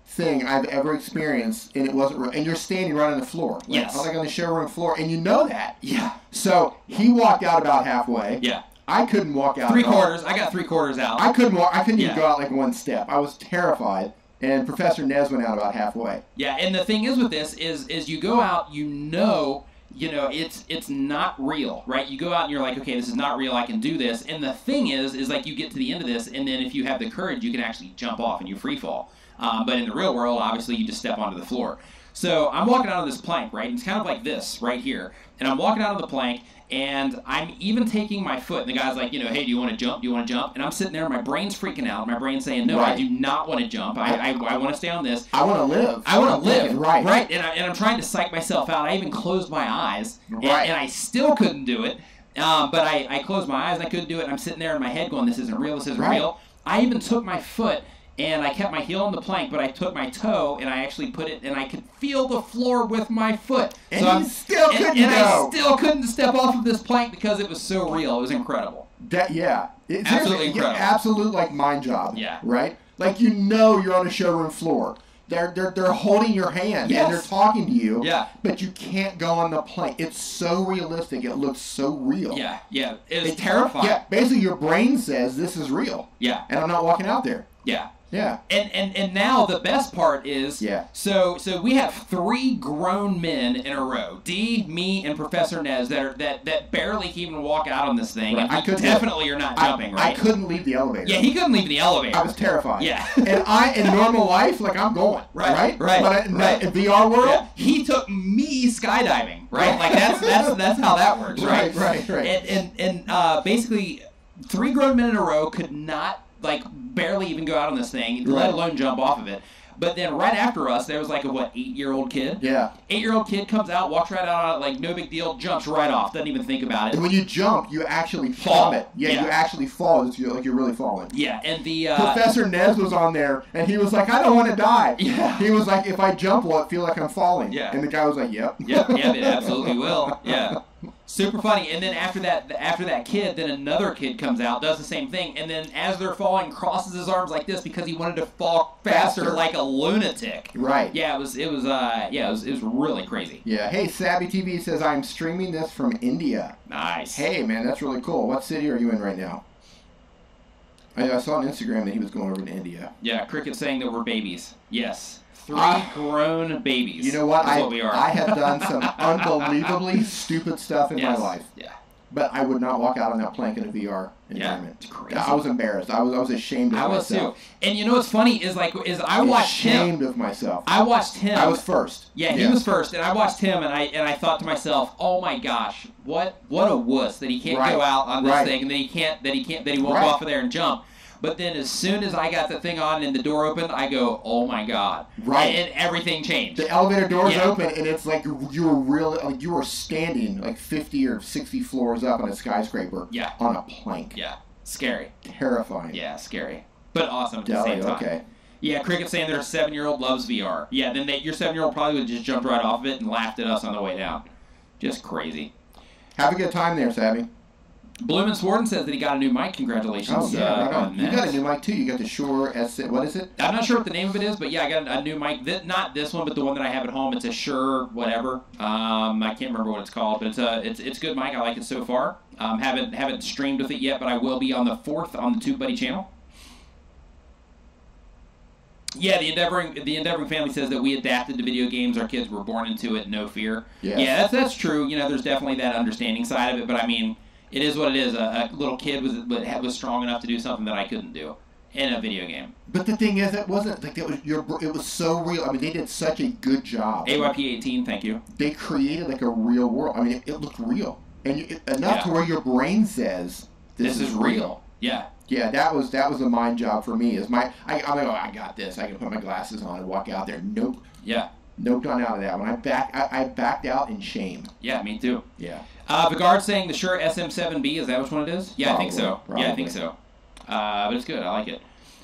thing I've ever experienced, and it wasn't real. And you're standing right on the floor. Yes. Like on the showroom floor, and you know that. Yeah. So he walked out about halfway. Yeah. I couldn't walk out. 3/4. I got 3/4 out. I couldn't walk. I couldn't even go out like 1 step. I was terrified. And Professor Nez went out about halfway. Yeah, and the thing is with this is you go out, you know it's not real, right? You go out and you're like, okay, this is not real. I can do this. And the thing is like you get to the end of this, and then if you have the courage, you can actually jump off and you free fall. But in the real world, obviously, you just step onto the floor. So I'm walking out on this plank, right? And it's kind of like this right here. And I'm walking out on the plank, and I'm even taking my foot. And the guy's like, hey, do you want to jump? Do you want to jump? And I'm sitting there, and my brain's freaking out. My brain's saying, no, I do not want to jump. I want to stay on this. I want to live. I want to live. Right. And I'm trying to psych myself out. I even closed my eyes, and I still couldn't do it. But I closed my eyes, and I couldn't do it. And I'm sitting there in my head going, this isn't real. This isn't real. I even took my foot, and I kept my heel on the plank, but I took my toe, and I actually put it, and I could feel the floor with my foot. And so I still couldn't step off of this plank because it was so real. It was incredible. It's absolutely incredible. Absolute like mind job. Yeah. Right? Like you're on a showroom floor. They're holding your hand and they're talking to you. Yeah. But you can't go on the plank. It's so realistic. It looks so real. Yeah. Yeah. It's terrifying. Yeah. Basically, your brain says this is real. Yeah. And I'm not walking out there. Yeah. Yeah. And now the best part is so we have 3 grown men in a row. D, me, and Professor Nez that barely can even walk out on this thing. Right. And definitely are not jumping, right? I couldn't leave the elevator. Yeah, he couldn't leave the elevator. I was terrified. Yeah. And in normal life, like I'm going. Right. But in VR world, he took me skydiving. Right. Like that's how that works. Right. Right. And basically 3 grown men in a row could not barely even go out on this thing, let alone jump off of it. But then right after us, there was like a 8-year-old kid. Yeah. 8-year-old kid comes out, walks right out on it, like no big deal, jumps right off, doesn't even think about it. And when you jump, you actually plummet. Yeah, you actually fall. It's like you're really falling. Yeah, and the Professor Nez was on there, and he was like, I don't want to die. Yeah. He was like, if I jump, will it feel like I'm falling? Yeah. And the guy was like, yep. Yep, it absolutely will. Yeah. Super funny. And then after that kid, then another kid comes out, does the same thing, and then as they're falling, crosses his arms like this because he wanted to fall faster like a lunatic. Right. Yeah, it was really crazy. Yeah. Hey, Savvy TV says I'm streaming this from India. Nice. Hey, man, that's really cool. What city are you in right now? I saw on Instagram that he was going over to India. Yeah, Cricket's saying that we're babies. Yes. 3 grown babies. You know what? That's what we are. I have done some unbelievably stupid stuff in my life. Yeah. But I would not walk out on that plank in a VR environment. It's crazy. I was embarrassed. I was ashamed of myself. I was too. And you know what's funny is I watched him. Ashamed of myself. I watched him. I was first. Yeah, he was first, and I watched him, and I thought to myself, oh my gosh, what a wuss that he can't go out on this thing, and that he won't go off of there and jump. But then as soon as I got the thing on and the door opened, I go, oh my God. Right. And everything changed. The elevator doors open, and it's like you were standing like 50 or 60 floors up on a skyscraper on a plank. Yeah. Scary. Terrifying. Yeah, scary. But awesome at the same time. Okay. Yeah, Cricket's saying their 7-year-old loves VR. Yeah, then your 7-year-old probably would have just jumped right off of it and laughed at us on the way down. Just crazy. Have a good time there, Savvy. Bloomin' Sworden says that he got a new mic. Congratulations. Oh, yeah, right on. On You got a new mic, too. You got the Shure S. What is it? I'm not sure what the name of it is, but yeah, I got a new mic. Not this one, but the one that I have at home. It's a Shure whatever. I can't remember what it's called, but it's a good mic. I like it so far. Haven't streamed with it yet, but I will be on the 4th on the TubeBuddy channel. Yeah, the Endeavoring family says that we adapted to video games. Our kids were born into it, no fear. Yes. Yeah, that's true. You know, there's definitely that understanding side of it, but I mean, it is what it is. A little kid was strong enough to do something that I couldn't do in a video game. But the thing is, it wasn't like it was so real. I mean, they did such a good job. AYP18, thank you. They created like a real world. I mean, it looked real, and enough to where your brain says this is real. Yeah. Yeah, that was a mind job for me. I'm like, oh, I got this. I can put my glasses on and walk out there. Nope. Yeah. Nope, gone out of that one. I backed out in shame. Yeah, me too. Yeah. Vigard saying the Shure SM7B, is that which one it is? Yeah, Probably, I think so. probably. Yeah, I think so. But it's good. I like it.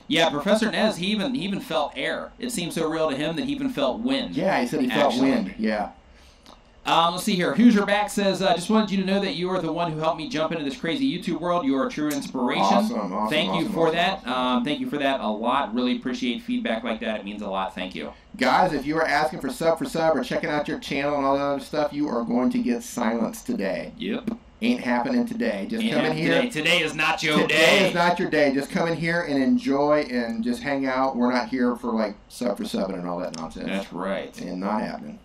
Yeah, Professor Nez, he even felt air. It seemed so real to him that he even felt wind. Yeah, he said he felt wind. Yeah. Let's see here. Hoosier Back says, just wanted you to know that you are the one who helped me jump into this crazy YouTube world. You are a true inspiration. Awesome, Thank you for that. Thank you for that a lot. Really appreciate feedback like that. It means a lot. Thank you. Guys, if you are asking for sub or checking out your channel and all that other stuff, you are going to get silenced today. Yep. Ain't happening today. Just come in here. Today is not your day. Today is not your day. Just come in here and enjoy and just hang out. We're not here for like sub and all that nonsense. That's right. And not happening.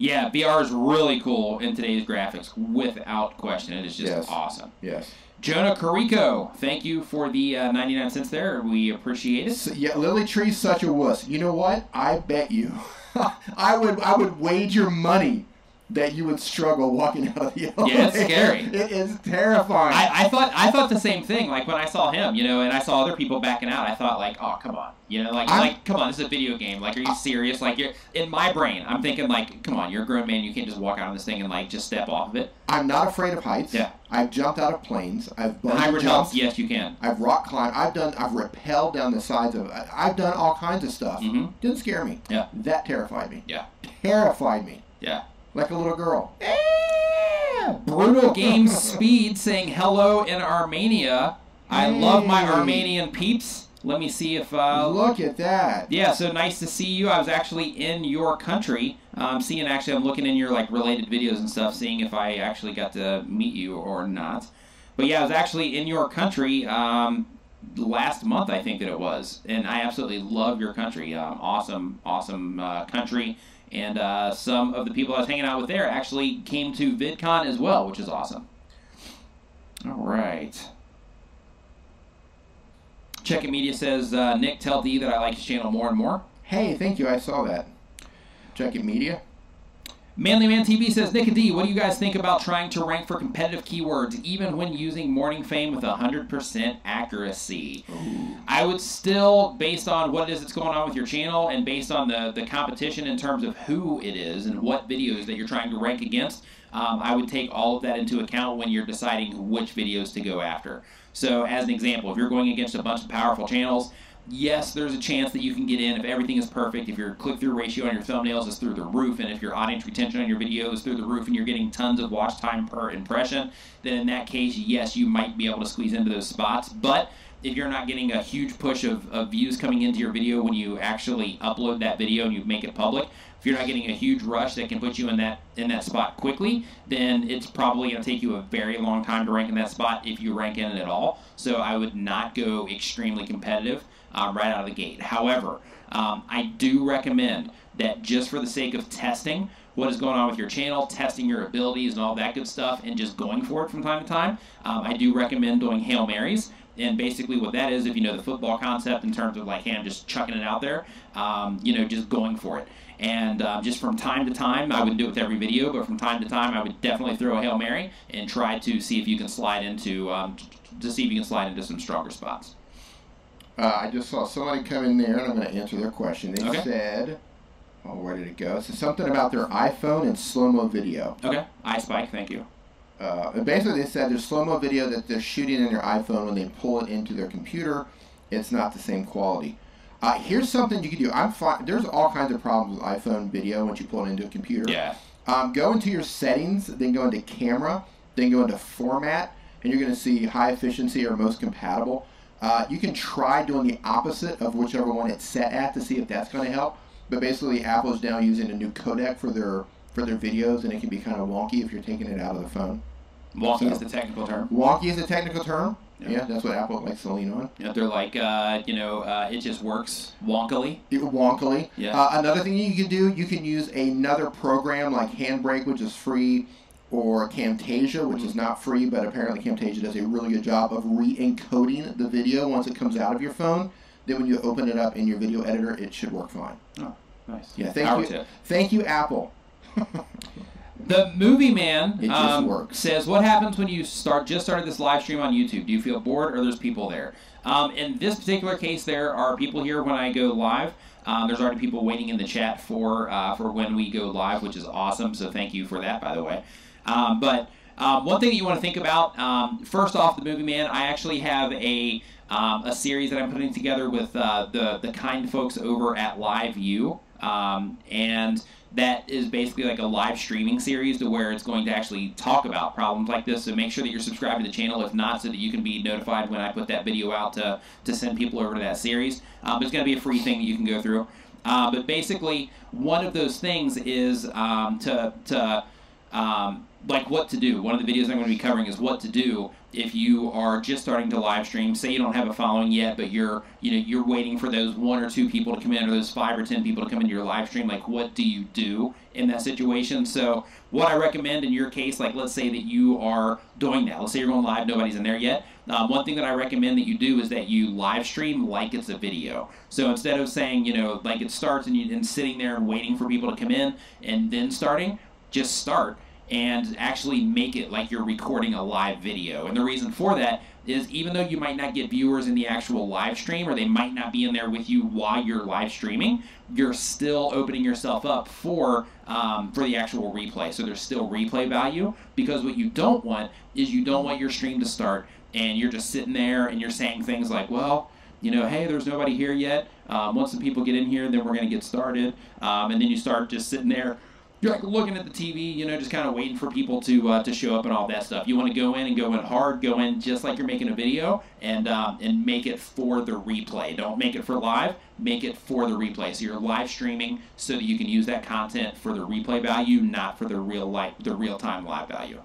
Yeah, VR is really cool in today's graphics, without question. It is just awesome. Yes. Jonah Carico, thank you for the 99 cents there. We appreciate it. So, yeah, Lily Tree's such a wuss. You know what? I bet you, I would wager money that you would struggle walking out of the elevator. Yeah, it's scary. It is terrifying. I thought the same thing. Like when I saw him, you know, and I saw other people backing out, I thought like, oh, come on, you know, like come on, this is a video game. Like, are you serious? Like, you're in my brain, I'm thinking like, come on, you're a grown man, you can't just walk out on this thing and like just step off of it. I'm not afraid of heights. Yeah. I've jumped out of planes. I've hybrid jumped. Yes, you can. I've rock climbed. I've rappelled down the sides of. I've done all kinds of stuff. Mm-hmm. Didn't scare me. Yeah. That terrified me. Yeah. Terrified me. Yeah. Like a little girl. Brutal Games Speed saying hello in Armenia. I love my Armenian peeps. Let me see if... Look at that. Yeah, so nice to see you. I was actually in your country. I'm looking in your like related videos and stuff, seeing if I actually got to meet you or not. But yeah, I was actually in your country last month, I think that it was. And I absolutely love your country. Awesome country. And some of the people I was hanging out with there actually came to VidCon as well, which is awesome. All right. Check It Media says, Nick, tell D that I like his channel more and more. Hey, thank you. I saw that. Check It Media. Manly Man TV says, Nick and D, what do you guys think about trying to rank for competitive keywords, even when using Morning Fame with 100% accuracy? Ooh. I would still, based on what it is that's going on with your channel and based on the competition in terms of who it is and what videos that you're trying to rank against, I would take all of that into account when you're deciding which videos to go after. So, as an example, if you're going against a bunch of powerful channels, yes, there's a chance that you can get in if everything is perfect, if your click-through ratio on your thumbnails is through the roof, and if your audience retention on your video is through the roof and you're getting tons of watch time per impression, then in that case, yes, you might be able to squeeze into those spots. But if you're not getting a huge push of views coming into your video when you actually upload that video and you make it public, if you're not getting a huge rush that can put you in that spot quickly, then it's probably going to take you a very long time to rank in that spot if you rank in it at all. So I would not go extremely competitive right out of the gate. However, I do recommend that just for the sake of testing what is going on with your channel, testing your abilities and all that good stuff, and just going for it from time to time, I do recommend doing Hail Marys. And basically what that is, if you know the football concept in terms of like, hey, I'm just chucking it out there, just going for it. And just from time to time, I wouldn't do it with every video, but from time to time, I would definitely throw a Hail Mary and try to see if you can slide into some stronger spots. I just saw somebody come in there, and I'm going to answer their question. They said, oh, where did it go? It said something about their iPhone and slow-mo video. Okay. iSpike, thank you. Basically, they said there's slow-mo video that they're shooting in their iPhone when they pull it into their computer. It's not the same quality. Here's something you can do. There's all kinds of problems with iPhone video once you pull it into a computer. Yeah. Go into your settings, then go into camera, then go into format. and you're going to see high efficiency or most compatible. You can try doing the opposite of whichever one it's set at to see if that's going to help. But basically, Apple is now using a new codec for their videos, and it can be kind of wonky if you're taking it out of the phone. Wonky is the technical term. Wonky is the technical term. Yeah, that's what Apple likes to lean on. Yeah, they're like, it just works wonkily. Wonkily. Yeah. Another thing you can do, you can use another program like Handbrake, which is free, or Camtasia, which is not free, but apparently Camtasia does a really good job of re-encoding the video once it comes out of your phone. Then when you open it up in your video editor, it should work fine. Oh, nice. Yeah, thank you, Apple. The Movie Man says, what happens when you just started this live stream on YouTube? Do you feel bored or there's people there? In this particular case, there are people here when I go live. There's already people waiting in the chat for when we go live, which is awesome. So thank you for that, by the way. But one thing that you want to think about, first off, the Movie Man, I actually have a series that I'm putting together with the kind folks over at LiveU, and that is basically like a live streaming series to where it's going to actually talk about problems like this. So make sure that you're subscribed to the channel, if not, so that you can be notified when I put that video out to send people over to that series. It's going to be a free thing that you can go through. But basically, one of those things is like what to do. One of the videos I'm going to be covering is what to do if you are just starting to live stream. Say you don't have a following yet, but you're waiting for those 1 or 2 people to come in, or those 5 or 10 people to come into your live stream. Like, what do you do in that situation? So what I recommend in your case, like let's say that you are doing that. Let's say you're going live, nobody's in there yet. One thing that I recommend that you do is that you live stream like it's a video. So instead of saying, like it starts and sitting there and waiting for people to come in and then starting, just start and actually make it like you're recording a live video. And the reason for that is, even though you might not get viewers in the actual live stream, or they might not be in there with you while you're live streaming, you're still opening yourself up for the actual replay. So there's still replay value, because what you don't want is you don't want your stream to start and you're just sitting there and you're saying things like, well, hey, there's nobody here yet. Once the people get in here, then we're going to get started. And then you start just sitting there. You're like looking at the TV, just kind of waiting for people to show up and all that stuff. You want to go in and go in hard, go in just like you're making a video, and make it for the replay. Don't make it for live, make it for the replay. So you're live streaming so that you can use that content for the replay value, not for the real-time live value.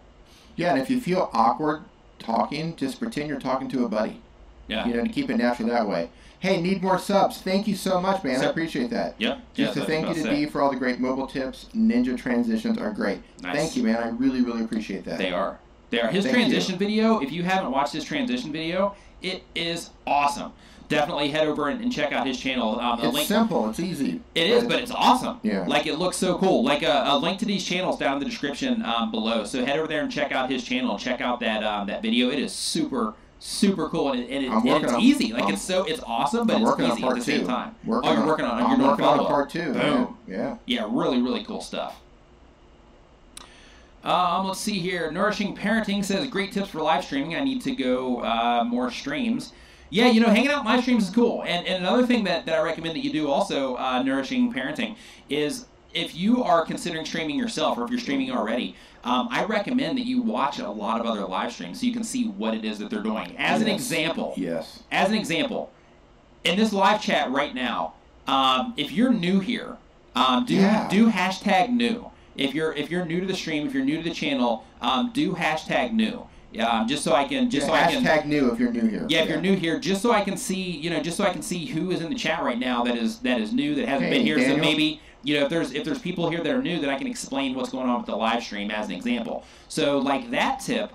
Yeah, and if you feel awkward talking, just pretend you're talking to a buddy. Yeah. To keep it natural that way. Hey, need more subs. Thank you so much, man. I appreciate that. Yep. Just to thank you to D for all the great mobile tips. Ninja transitions are great. Nice. Thank you, man. I really, really appreciate that. They are. His transition video, if you haven't watched his transition video, it is awesome. Definitely head over and check out his channel. It's simple. It's easy. It is, but it's awesome. Yeah. Like, it looks so cool. Like, a link to these channels down in the description below. So head over there and check out his channel. Check out that video. It is super cool, and it's easy. Like, it's awesome, but it's easy at the same time. You're working on part 2. Boom. Yeah. Yeah, really, really cool stuff. Let's see here. Nourishing Parenting says, great tips for live streaming. I need to go more streams. Yeah, hanging out live streams is cool. And another thing that I recommend that you do also, Nourishing Parenting, is if you are considering streaming yourself, or if you're streaming already, I recommend that you watch a lot of other live streams so you can see what it is that they're doing. As an example, in this live chat right now, if you're new here, do hashtag new. If you're new to the stream, if you're new to the channel, do hashtag new. Just so I can hashtag new if you're new here. Yeah, if you're new here, just so I can see, just so I can see who is in the chat right now that is new, that hasn't been here. Daniel. So maybe, if there's people here that are new, that I can explain what's going on with the live stream as an example. So like that tip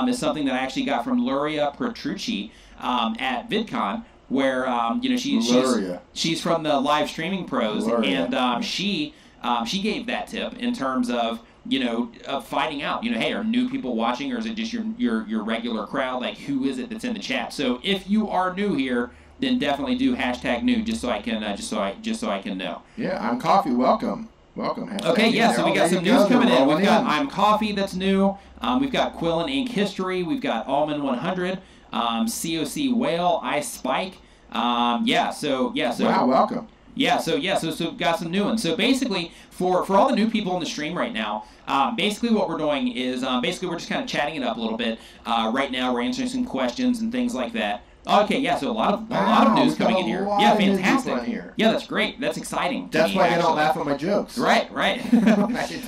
is something that I actually got from Luria Petrucci at VidCon, where she's from the Live Streaming Pros, and she gave that tip in terms of of finding out, hey, are new people watching, or is it just your regular crowd? Like, who is it that's in the chat? So if you are new here, then definitely do hashtag new, just so I can know. Yeah, I'm Coffee. Welcome. Okay, yeah. So we got some news coming in. We've got I'm Coffee, that's new. We've got Quill and Ink History. We've got Almond 100. COC Whale, Ice Spike. Wow, welcome. Yeah, so we've got some new ones. So basically, for all the new people in the stream right now, basically what we're doing is basically we're just kind of chatting it up a little bit. Right now we're answering some questions and things like that. Okay, yeah, so a lot of news coming in here. Yeah, fantastic. Here. Yeah, that's great. That's exciting. That's why I don't laugh at my jokes. Right.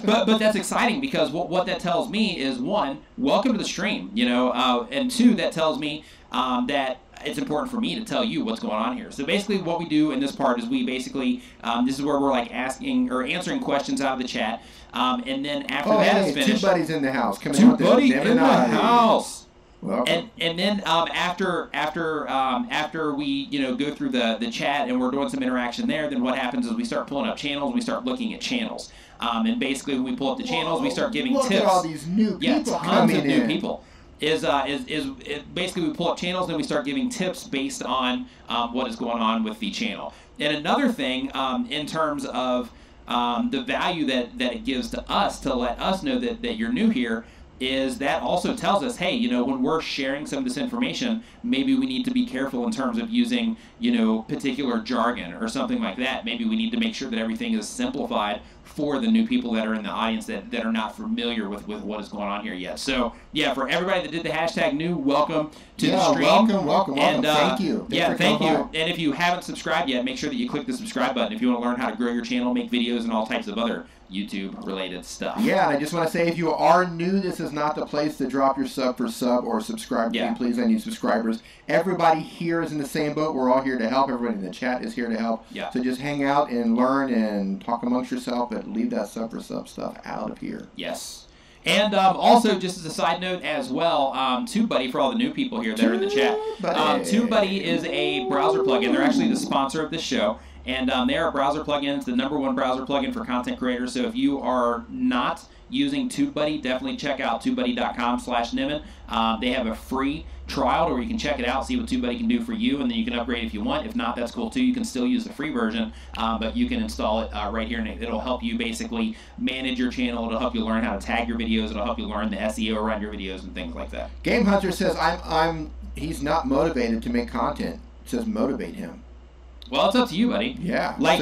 but that's exciting because what that tells me is, one, welcome to the stream, you know, and two, that tells me that it's important for me to tell you what's going on here. So basically what we do in this part is we basically, this is where we're like asking or answering questions out of the chat. And then after that is finished. Two buddies in the house. Two buddies in the house. Welcome. And then after we, you know, go through the chat and we're doing some interaction there, then what happens is we start pulling up channels, we start looking at channels. And basically when we pull up the channels, we start giving tips. Look at all these new people tons of new people. Basically we pull up channels and we start giving tips based on what is going on with the channel. And another thing in terms of the value that it gives to us to let us know that you're new here is that also tells us, hey, you know, when we're sharing some of this information, maybe we need to be careful in terms of using, you know, particular jargon or something like that. Maybe we need to make sure that everything is simplified for the new people that are in the audience that are not familiar with what is going on here yet. So, yeah, for everybody that did the hashtag new, welcome to the stream. Welcome. And, thank you. Yeah, thank you. And if you haven't subscribed yet, make sure that you click the subscribe button if you want to learn how to grow your channel, make videos, and all types of other YouTube-related stuff. Yeah, and I just want to say, if you are new, this is not the place to drop your sub for sub or subscribe. Yeah. Please, I need subscribers. Everybody here is in the same boat. We're all here to help. Everybody in the chat is here to help. Yeah. So just hang out and learn and talk amongst yourself, but leave that sub for sub stuff out of here. Yes. And also, just as a side note as well, TubeBuddy, for all the new people here that are in the chat, TubeBuddy is a browser plugin. They're actually the sponsor of this show. And they are a browser plugin. It's the #1 browser plugin for content creators. So if you are not using TubeBuddy, definitely check out TubeBuddy.com/Niman. They have a free trial where you can check it out, see what TubeBuddy can do for you, and then you can upgrade if you want. If not, that's cool too. You can still use the free version, but you can install it right here, and it'll help you basically manage your channel. It'll help you learn how to tag your videos. It'll help you learn the SEO around your videos and things like that. Game Hunter says he's not motivated to make content. It says motivate him. Well, it's up to you, buddy. Yeah. Like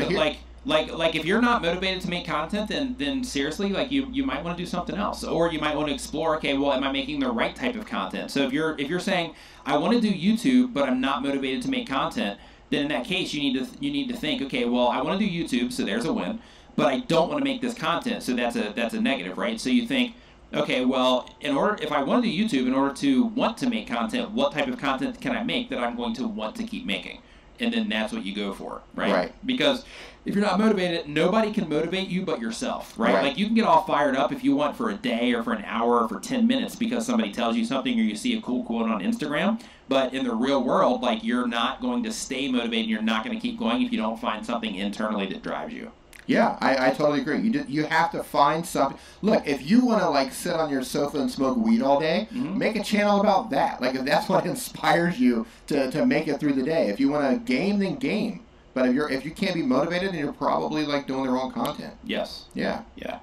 if you're not motivated to make content, then seriously, like you might want to do something else, or you might want to explore. Okay, well, am I making the right type of content? So if you're saying I want to do YouTube, but I'm not motivated to make content, then in that case you need to think, okay, well, I want to do YouTube, so there's a win, but I don't want to make this content, so that's a negative, right? So you think, okay, well, if I want to do YouTube, in order to want to make content, what type of content can I make that I'm going to want to keep making? And then that's what you go for, right? Right. Because if you're not motivated, nobody can motivate you but yourself, right? Like you can get all fired up if you want for a day or for an hour or for 10 minutes because somebody tells you something or you see a cool quote on Instagram. But in the real world, like you're not going to stay motivated. You're not going to keep going if you don't find something internally that drives you. Yeah, I totally agree. You have to find something. Look, if you want to like sit on your sofa and smoke weed all day, make a channel about that. Like if that's what inspires you to make it through the day. If you want to game, then game. But if you can't be motivated, then you're probably like doing the wrong content. Yes. Yeah. Yeah.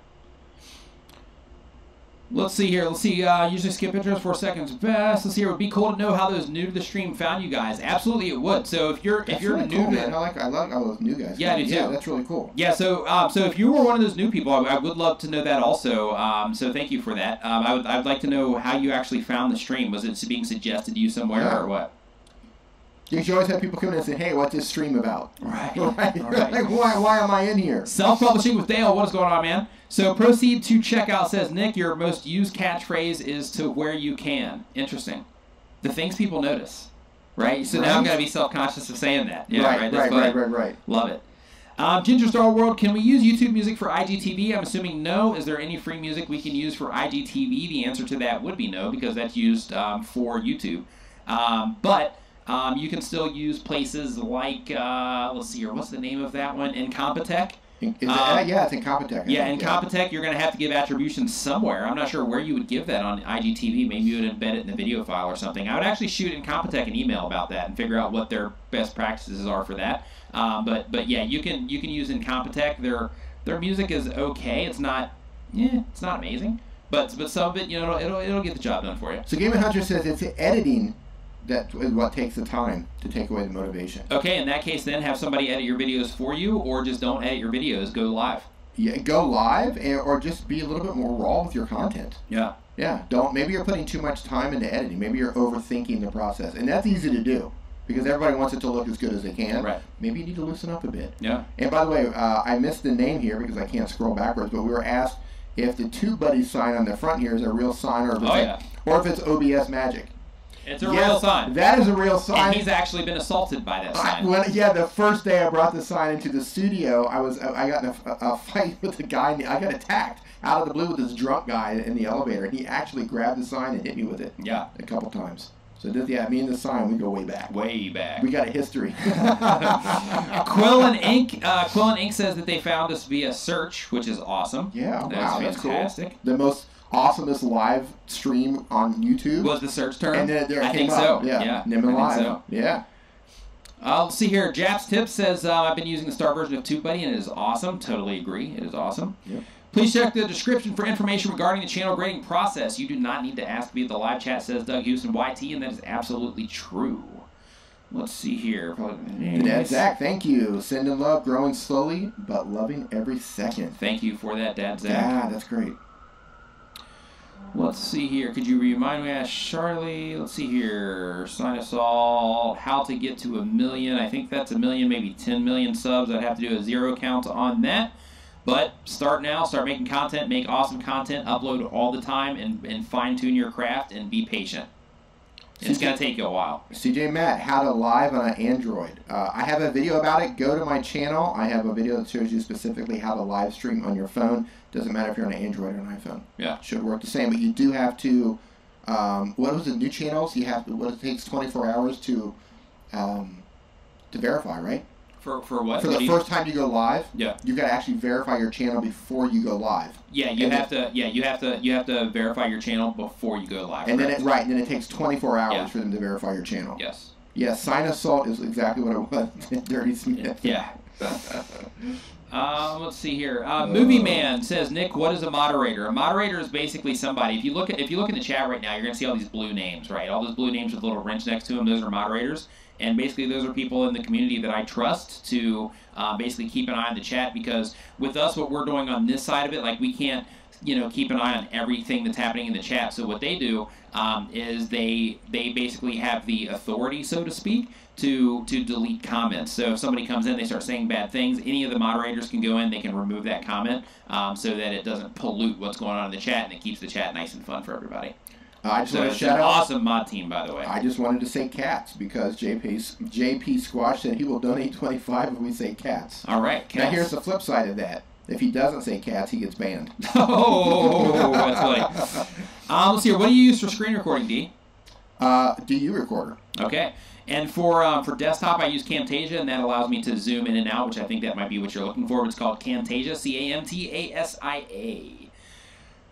Let's see here. Let's see. Usually skip intros 4 seconds best. Let's see here. It would be cool to know how those new to the stream found you guys. Absolutely, it would. So if you're really new, cool, man. I love all those new guys. Yeah, I do too. Yeah, that's really cool. Yeah. So if you were one of those new people, I would love to know that also. So thank you for that. I'd like to know how you actually found the stream. Was it being suggested to you somewhere or what? You should always have people come in and say, "Hey, what's this stream about?" Right. Like, why am I in here? Self-publishing with Dale. What is going on, man? So proceed to checkout says, Nick, your most used catchphrase is to where you can. Interesting. The things people notice, right? So now I'm going to be self-conscious of saying that. Yeah, right. Love it. Ginger Star World, can we use YouTube music for IGTV? I'm assuming no. Is there any free music we can use for IGTV? The answer to that would be no, because that's used for YouTube. But you can still use places like, let's see here, what's the name of that one? Incompetech. Yeah, it's Incompetech. Yeah, Incompetech, you're going to have to give attribution somewhere. I'm not sure where you would give that on IGTV. Maybe you would embed it in the video file or something. I would actually shoot Incompetech an email about that and figure out what their best practices are for that. But yeah, you can use Incompetech. Their music is okay. It's not amazing, but some of it, it'll get the job done for you. So Game & Hunter says it's editing That's what takes the time to take away the motivation. Okay, in that case, then have somebody edit your videos for you, or just don't edit your videos. Go live. Yeah, go live, or just be a little bit more raw with your content. Yeah. Yeah. Maybe you're putting too much time into editing. Maybe you're overthinking the process, and that's easy to do because everybody wants it to look as good as they can. Right. Maybe you need to loosen up a bit. Yeah. And by the way, I missed the name here because I can't scroll backwards, but we were asked if the TubeBuddy sign on the front here is a real sign, or if it's OBS magic. It's a real sign. That is a real sign. And he's actually been assaulted by that sign. The first day I brought the sign into the studio, I got in a fight with the guy. I got attacked out of the blue with this drunk guy in the elevator, and he actually grabbed the sign and hit me with it. Yeah. A couple times. So me and the sign, we go way back. Way back. We got a history. Quill and Ink says that they found us via search, which is awesome. Yeah, that's fantastic. Cool. The most awesomest live stream on YouTube was the search term. And then I think so. Yeah. Nimmin Live. So. Yeah. Let's see here. Japs Tips says I've been using the Star version of TubeBuddy and it is awesome. Totally agree. It is awesome. Yep. Please check the description for information regarding the channel grading process. You do not need to ask via the live chat, says Doug Houston YT, and that is absolutely true. Let's see here. Dad Zach, thank you. Sending love, growing slowly, but loving every second. Thank you for that, Dad Zach. Yeah, that's great. Let's see here. Could you remind me, Charlie? Let's see here. Sign us all. How to get to 1 million. I think that's 1 million, maybe 10 million subs. I'd have to do a 0 count on that. But start now. Start making content. Make awesome content. Upload all the time and fine-tune your craft and be patient. It's going to take you a while. CJ Matt, how to live on an Android. I have a video about it. Go to my channel. I have a video that shows you specifically how to live stream on your phone. Doesn't matter if you're on an Android or an iPhone. Yeah. It should work the same. But you do have to, what was the new channels? You have to, it takes 24 hours to verify, right? For what? For the first time you go live, yeah, you got to actually verify your channel before you go live. Yeah, you have to verify your channel before you go live. And then and then it takes 24 hours for them to verify your channel. Yes. Yeah, Sign Assault is exactly what it was. Dirty Smith. Yeah. Let's see here. Movie Man says, Nick, what is a moderator? A moderator is basically somebody. If you look in the chat right now, you're gonna see all these blue names, right? All those blue names with a little wrench next to them. Those are moderators. And basically, those are people in the community that I trust to basically keep an eye on the chat, because with us, what we're doing on this side of it, like we can't, keep an eye on everything that's happening in the chat. So what they do is they basically have the authority, so to speak, to delete comments. So if somebody comes in, they start saying bad things, any of the moderators can go in, they can remove that comment so that it doesn't pollute what's going on in the chat, and it keeps the chat nice and fun for everybody. I just want to shout out. Awesome mod team, by the way. I just wanted to say cats because JP Squash said he will donate 25 if we say cats. All right, cats. Now here's the flip side of that. If he doesn't say cats, he gets banned. Oh, that's funny. Let's see here. What do you use for screen recording, D? DU recorder. Okay. And for desktop, I use Camtasia, and that allows me to zoom in and out, which I think that might be what you're looking for. It's called Camtasia, Camtasia.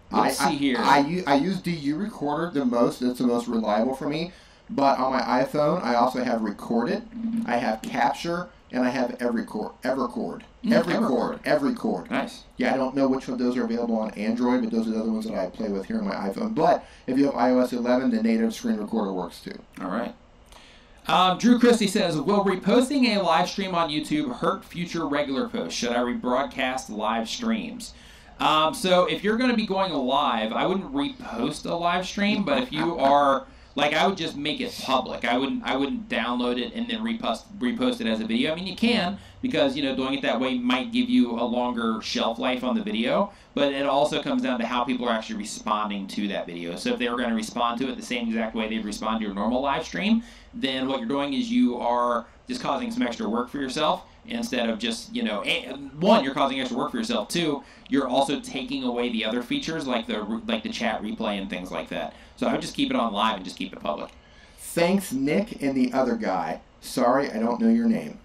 Let's see here. I use DU recorder the most. That's the most reliable for me. But on my iPhone, I also have Record It, I have Capture, and I have Everchord. Everchord. Nice. Yeah, I don't know which of those are available on Android, but those are the other ones that I play with here on my iPhone. But if you have iOS 11, the native screen recorder works too. All right. Drew Christie says, will reposting a live stream on YouTube hurt future regular posts? Should I rebroadcast live streams? So if you're going to be going live, I wouldn't repost a live stream, but if you are, like, I would just make it public. I wouldn't download it and then repost it as a video. I mean, you can, because, doing it that way might give you a longer shelf life on the video, but it also comes down to how people are actually responding to that video. So if they were going to respond to it the same exact way they'd respond to your normal live stream, then what you're doing is you are just causing some extra work for yourself. Instead of just, one, you're causing extra work for yourself. Two, you're also taking away the other features like the chat replay and things like that. So I would just keep it on live and just keep it public. Thanks, Nick and the other guy. Sorry, I don't know your name.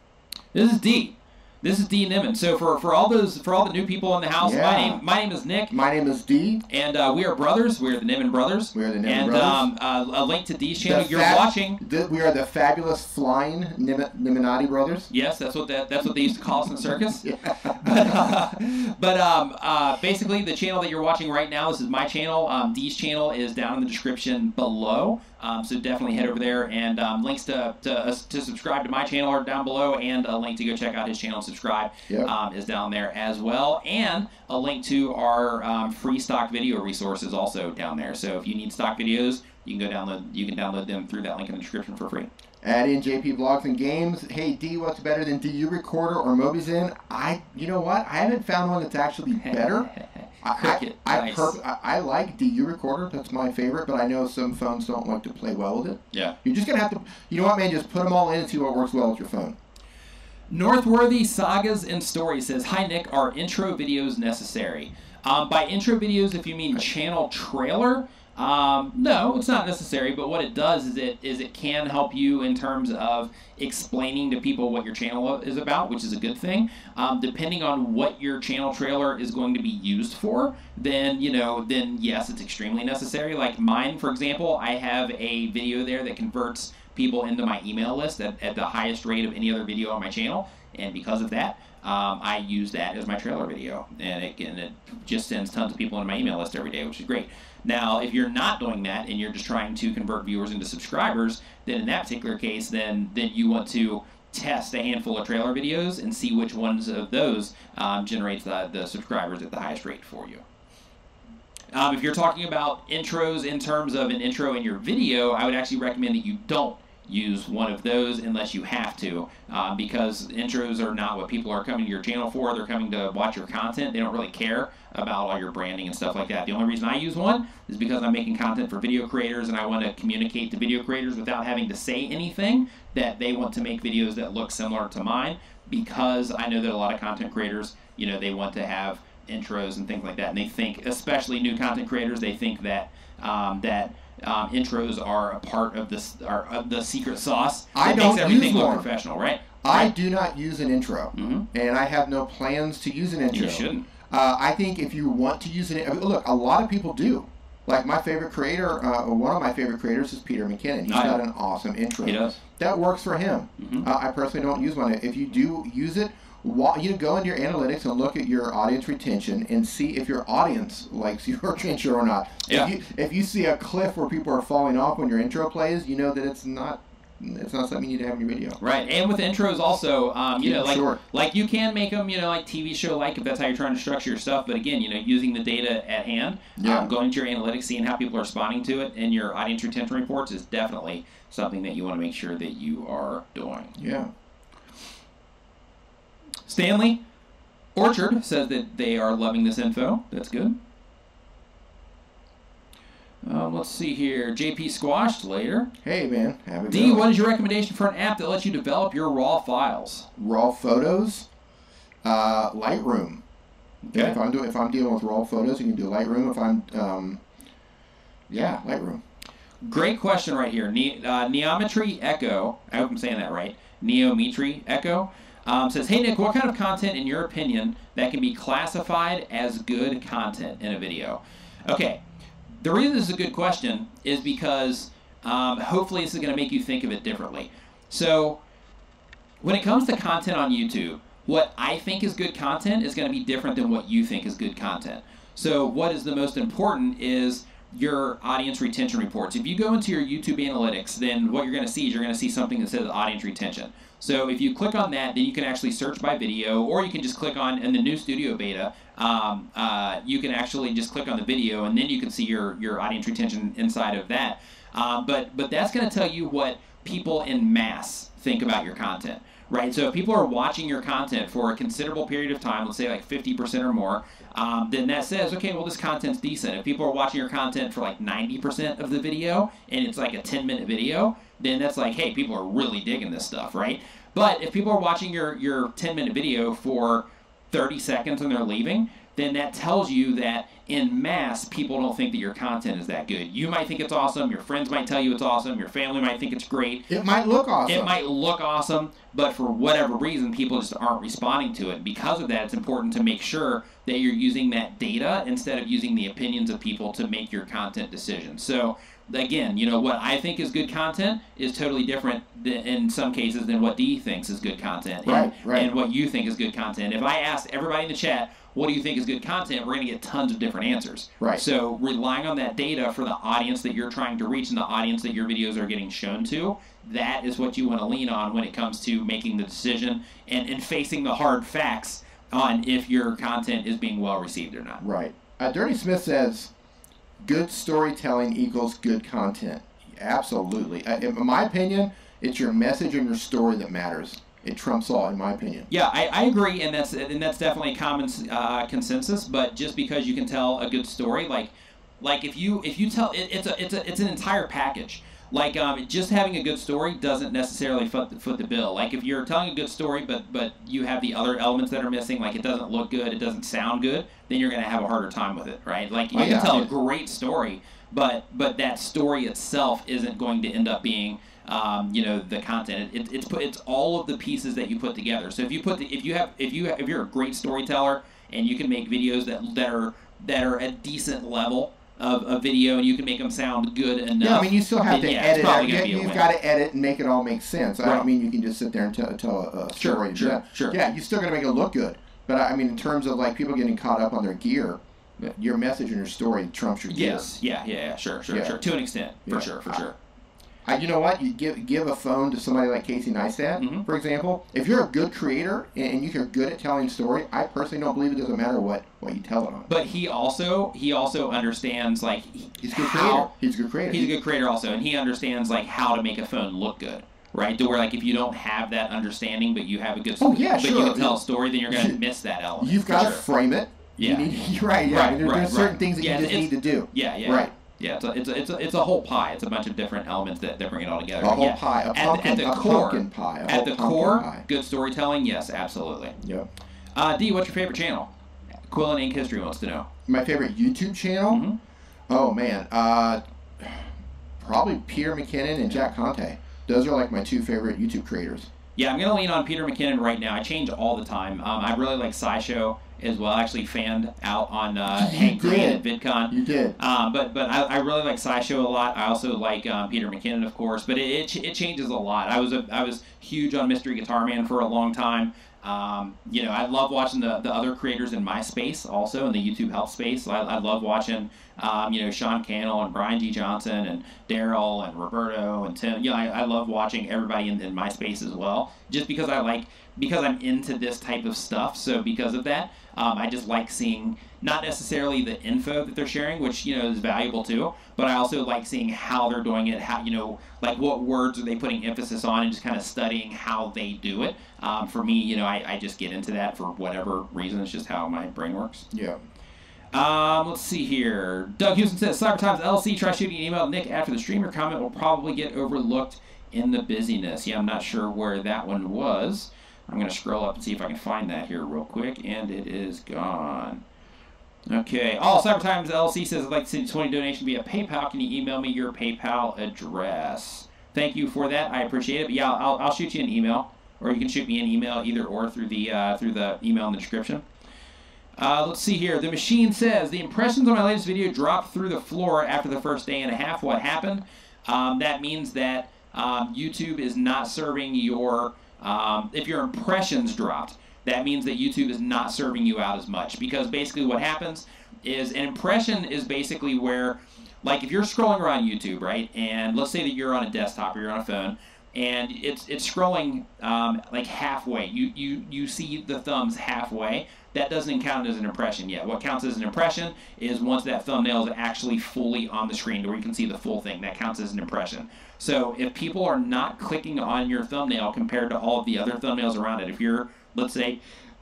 This is D. This is D. Nimmin. So for all the new people in the house, yeah. my name is Nick. My name is D. And we are brothers. We are the Nimmin brothers. We are the Nimmin brothers. And a link to D's channel. You're watching. We are the fabulous flying Nimminati brothers. Yes, that's what they used to call us in the circus. Yeah. But basically, the channel that you're watching right now, this is my channel. D's channel is down in the description below. So definitely head over there, and links to subscribe to my channel are down below, and a link to go check out his channel and subscribe is down there as well, and a link to our free stock video resources also down there. So if you need stock videos, you can download them through that link in the description for free. Add in JP Vlogs and Games. Hey D, what's better than DU Recorder or Mobizen? You know what? I haven't found one that's actually better. I like DU Recorder. That's my favorite, but I know some phones don't like to play well with it. Yeah. You're just gonna have to. You know what, man? Just put them all in and see what works well with your phone. Northworthy Sagas and Stories says, "Hi Nick, are intro videos necessary?" By intro videos, if you mean channel trailer. No, it's not necessary, but what it does is it can help you in terms of explaining to people what your channel is about, which is a good thing. Depending on what your channel trailer is going to be used for, then yes, it's extremely necessary. Like mine, for example, I have a video there that converts people into my email list at the highest rate of any other video on my channel, and because of that, I use that as my trailer video, and it just sends tons of people into my email list every day, which is great. Now, if you're not doing that and you're just trying to convert viewers into subscribers, then in that particular case, then you want to test a handful of trailer videos and see which ones of those generates the subscribers at the highest rate for you. If you're talking about intros in terms of an intro in your video, I would actually recommend that you don't use one of those unless you have to, because intros are not what people are coming to your channel for. They're coming to watch your content. They don't really care about all your branding and stuff like that. The only reason I use one is because I'm making content for video creators, and I want to communicate to video creators without having to say anything that they want to make videos that look similar to mine, because I know that a lot of content creators, they want to have intros and things like that, and they think, especially new content creators, they think that intros are a part of the secret sauce that makes everything look professional, right? I do not use an intro, and I have no plans to use an intro. You shouldn't. I think if you want to use it, look, a lot of people do. Like my favorite creator, one of my favorite creators is Peter McKinnon. He's got an awesome intro. He does. That works for him. I personally don't use one. If you do use it, go into your analytics and look at your audience retention and see if your audience likes your intro or not. Yeah. If you see a cliff where people are falling off when your intro plays, you know that it's not something you need to have in your video. Right, and with intros also, like you can make them, like TV show like, if that's how you're trying to structure your stuff. But again, using the data at hand, going to your analytics, seeing how people are responding to it, and your audience retention reports is definitely something that you want to make sure that you are doing. Yeah. Stanley Orchard says that they are loving this info. That's good. Let's see here. JP Squashed later. Hey, man. Have a D, what is your recommendation for an app that lets you develop your RAW files? RAW photos? Lightroom. Okay. If I'm dealing with RAW photos, you can do Lightroom. If I'm, Lightroom. Great question right here. Neometry Echo, I hope I'm saying that right. Neometry Echo says, hey Nick, what kind of content, in your opinion, that can be classified as good content in a video? Okay. The reason this is a good question is because hopefully this is going to make you think of it differently. So when it comes to content on YouTube, what I think is good content is going to be different than what you think is good content. So what is the most important is your audience retention reports. If you go into your YouTube analytics, then what you're going to see is you're going to see something that says audience retention. So if you click on that, then you can actually search by video, or you can just click on, in the new Studio Beta, you can actually just click on the video, and then you can see your audience retention inside of that. But that's going to tell you what people in mass think about your content, right? So if people are watching your content for a considerable period of time, let's say like 50% or more, then that says, okay, well, this content's decent. If people are watching your content for like 90% of the video, and it's like a 10-minute video, then that's like, hey, people are really digging this stuff, right? But if people are watching your 10-minute video for 30 seconds and they're leaving, then that tells you that in mass, people don't think that your content is that good. You might think it's awesome. Your friends might tell you it's awesome. Your family might think it's great. It might look awesome. It might look awesome, but for whatever reason, people just aren't responding to it. Because of that, it's important to make sure that you're using that data instead of using the opinions of people to make your content decisions. So again, you know, what I think is good content is totally different in some cases than what Dee thinks is good content, and what you think is good content. If I asked everybody in the chat, what do you think is good content, we're going to get tons of different answers. Right. So relying on that data for the audience that you're trying to reach and the audience that your videos are getting shown to, that is what you want to lean on when it comes to making the decision and facing the hard facts on if your content is being well received or not. Right. Dirty Smith says, good storytelling equals good content. Absolutely. In my opinion, it's your message and your story that matters. It trumps all, in my opinion. Yeah, I agree, and that's definitely a common consensus. But just because you can tell a good story, like if you tell it's an entire package. Like just having a good story doesn't necessarily foot the bill. Like if you're telling a good story, but you have the other elements that are missing, like it doesn't look good, it doesn't sound good, then you're going to have a harder time with it, right? Like you can tell a great story, but that story itself isn't going to end up being you know, the content. It's all of the pieces that you put together. So if you're a great storyteller and you can make videos that are at decent level of video and you can make them sound good enough. Yeah, I mean, you still have to edit it. You've got to edit and make it all make sense. I don't mean you can just sit there and tell a story. Sure. Yeah, you're still going to make it look good. But I mean, in terms of like people getting caught up on their gear, your message and your story trumps your gear. Yes. Yeah. Sure. To an extent, for sure. You know what? You give a phone to somebody like Casey Neistat, for example. If you're a good creator and you're good at telling story, I personally don't believe it doesn't matter what you tell it on. But he also understands like he's a good creator. He's a good creator. He's a good creator also, and he understands like how to make a phone look good. Right, to where like if you don't have that understanding, but you have a good story, you can tell a story, then you're going to miss that element. You've got to frame it. Yeah, There's certain things that you just need to do. Yeah. Right. Yeah, it's a whole pie. It's a bunch of different elements that bring it all together. A whole pie, a pumpkin pie. At the core, good storytelling, yes, absolutely. Yep. Dee, what's your favorite channel? Quill and Ink History wants to know. My favorite YouTube channel? Oh, man. Probably Peter McKinnon and Jack Conte. Those are like my two favorite YouTube creators. Yeah, I'm going to lean on Peter McKinnon right now. I change all the time. I really like SciShow as well. I actually fanned out on Hank Green at VidCon. You did. But I really like SciShow a lot. I also like Peter McKinnon, of course. But it changes a lot. I was huge on Mystery Guitar Man for a long time. You know, I love watching the other creators in my space also, in the YouTube help space. I love watching, you know, Sean Cannell and Brian G. Johnson and Daryl and Roberto and Tim. You know, I love watching everybody in my space as well, just because I'm into this type of stuff. So because of that, I just like seeing not necessarily the info that they're sharing, which, you know, is valuable too, but I also like seeing how they're doing it, how, you know, like what words are they putting emphasis on, and just kind of studying how they do it. For me, you know, I just get into that for whatever reason. It's just how my brain works. Yeah. Let's see here. Doug Houston says, Cybertimes LLC, try shooting an email to Nick after the stream. Your comment will probably get overlooked in the busyness. Yeah, I'm not sure where that one was. I'm going to scroll up and see if I can find that here real quick, and it is gone. Okay. Cybertimes LLC says, I'd like to send 20 donation via PayPal. Can you email me your PayPal address? Thank you for that. I appreciate it. But yeah, I'll shoot you an email, or you can shoot me an email either or through the email in the description. Let's see here. The Machine says, the impressions on my latest video dropped through the floor after the first day and a half. What happened? That means that YouTube is not serving your, if your impressions dropped, that means that YouTube is not serving you out as much. Because basically what happens is an impression is basically where, like if you're scrolling around YouTube, right, and let's say that you're on a desktop or you're on a phone, and it's scrolling like halfway. You see the thumbs halfway. That doesn't count as an impression yet. What counts as an impression is once that thumbnail is actually fully on the screen where you can see the full thing. That counts as an impression. So if people are not clicking on your thumbnail compared to all of the other thumbnails around it, if you're, let's say,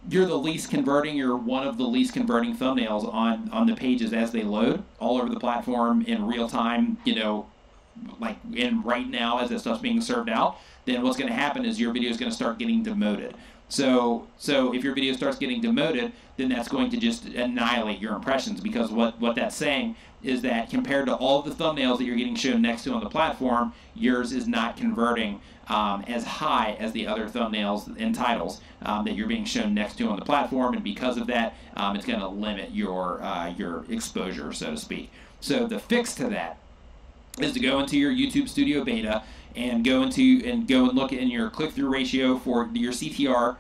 you're the least converting, you're one of the least converting thumbnails on the pages as they load all over the platform in real time, you know, like in right now as that stuff's being served out, then what's going to happen is your video is going to start getting demoted. So if your video starts getting demoted, then that's going to just annihilate your impressions, because what that's saying is that compared to all of the thumbnails that you're getting shown next to on the platform, yours is not converting as high as the other thumbnails and titles that you're being shown next to on the platform, and because of that, it's going to limit your exposure, so to speak. So the fix to that is to go into your YouTube Studio Beta and go and look in your click-through ratio for your CTR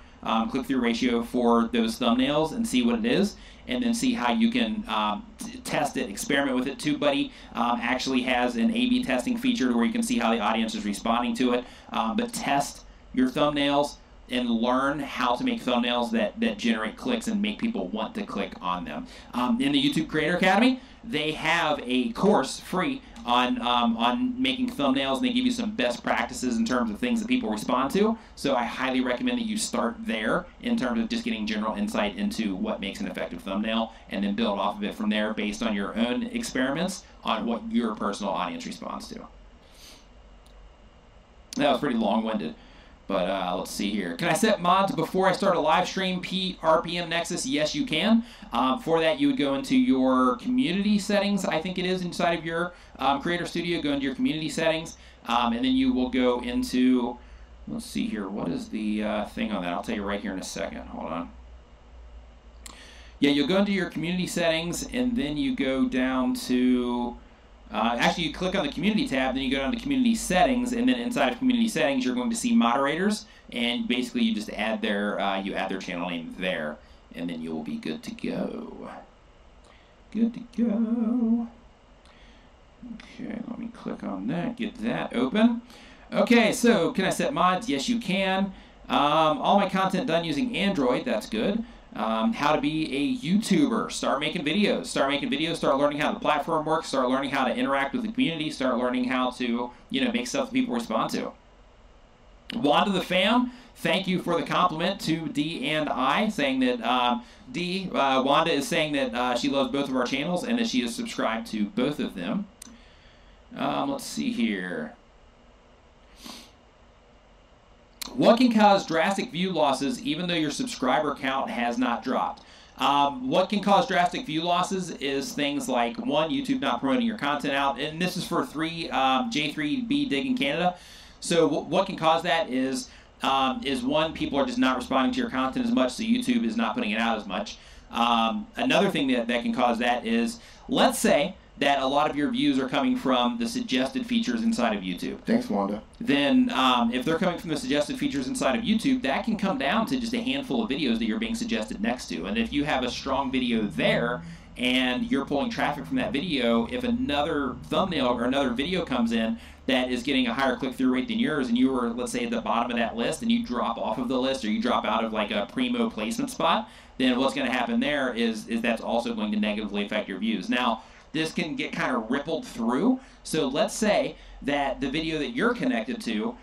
click-through ratio for those thumbnails and see what it is, and then see how you can test it, experiment with it. TubeBuddy actually has an A/B testing feature where you can see how the audience is responding to it. But test your thumbnails and learn how to make thumbnails that generate clicks and make people want to click on them. In the YouTube Creator Academy, they have a course free on making thumbnails, and they give you some best practices in terms of things that people respond to. So I highly recommend that you start there in terms of just getting general insight into what makes an effective thumbnail, and then build off of it from there based on your own experiments on what your personal audience responds to. That was pretty long-winded. But let's see here. Can I set mods before I start a live stream? RPM Nexus? Yes, you can. For that, you would go into your community settings, I think it is, inside of your Creator Studio. Go into your community settings, and then you will go into, let's see here, what is the thing on that? I'll tell you right here in a second. Hold on. Yeah, you'll go into your community settings, and then you go down to... actually, you click on the community tab, then you go down to community settings, and then inside of community settings, you're going to see moderators, and basically you just add their channel name there, and then you will be good to go. Good to go. Okay, let me click on that, get that open. Okay, so can I set mods? Yes, you can. All my content done using Android, that's good. How to be a YouTuber. Start making videos. Start learning how the platform works. Start learning how to interact with the community. Start learning how to, make stuff that people respond to. Wanda the Fam, thank you for the compliment to D and I, saying that Wanda is saying that she loves both of our channels and that she is subscribed to both of them. Let's see here. What can cause drastic view losses even though your subscriber count has not dropped? What can cause drastic view losses is things like, one, YouTube not promoting your content out, and this is for J3B Dig in Canada. So what can cause that is one, people are just not responding to your content as much, so YouTube is not putting it out as much. Another thing that can cause that is, let's say that a lot of your views are coming from the suggested features inside of YouTube. Thanks, Wanda. Then if they're coming from the suggested features inside of YouTube, that can come down to just a handful of videos that you're being suggested next to. And if you have a strong video there and you're pulling traffic from that video, if another thumbnail or another video comes in that is getting a higher click-through rate than yours, and you were, let's say, at the bottom of that list, and you drop off of the list, or you drop out of like a primo placement spot, then what's going to happen there is that's also going to negatively affect your views. Now, this can get kind of rippled through. So let's say that the video that you're connected to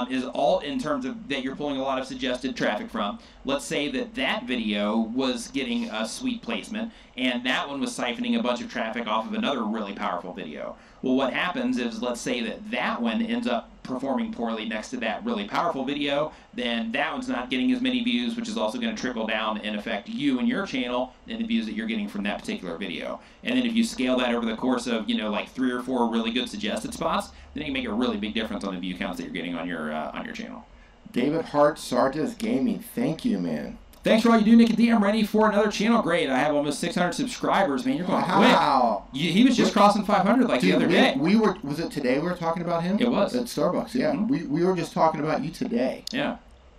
is all in terms of that you're pulling a lot of suggested traffic from. Let's say that video was getting a sweet placement, and that one was siphoning a bunch of traffic off of another really powerful video. Well, what happens is, let's say that one ends up performing poorly next to that really powerful video, then that one's not getting as many views, which is also going to trickle down and affect you and your channel and the views that you're getting from that particular video. And then if you scale that over the course of, like 3 or 4 really good suggested spots, then it can make a really big difference on the view counts that you're getting on your channel. David Hart, Sardas Gaming, thank you, man. Thanks for all you do, Nick and D. I'm ready for another channel. Great. I have almost 600 subscribers, man. You're going quick. He was just crossing 500 like the other day. Was it today we were talking about him? It was. At Starbucks, yeah. Mm-hmm. We were just talking about you today. Yeah.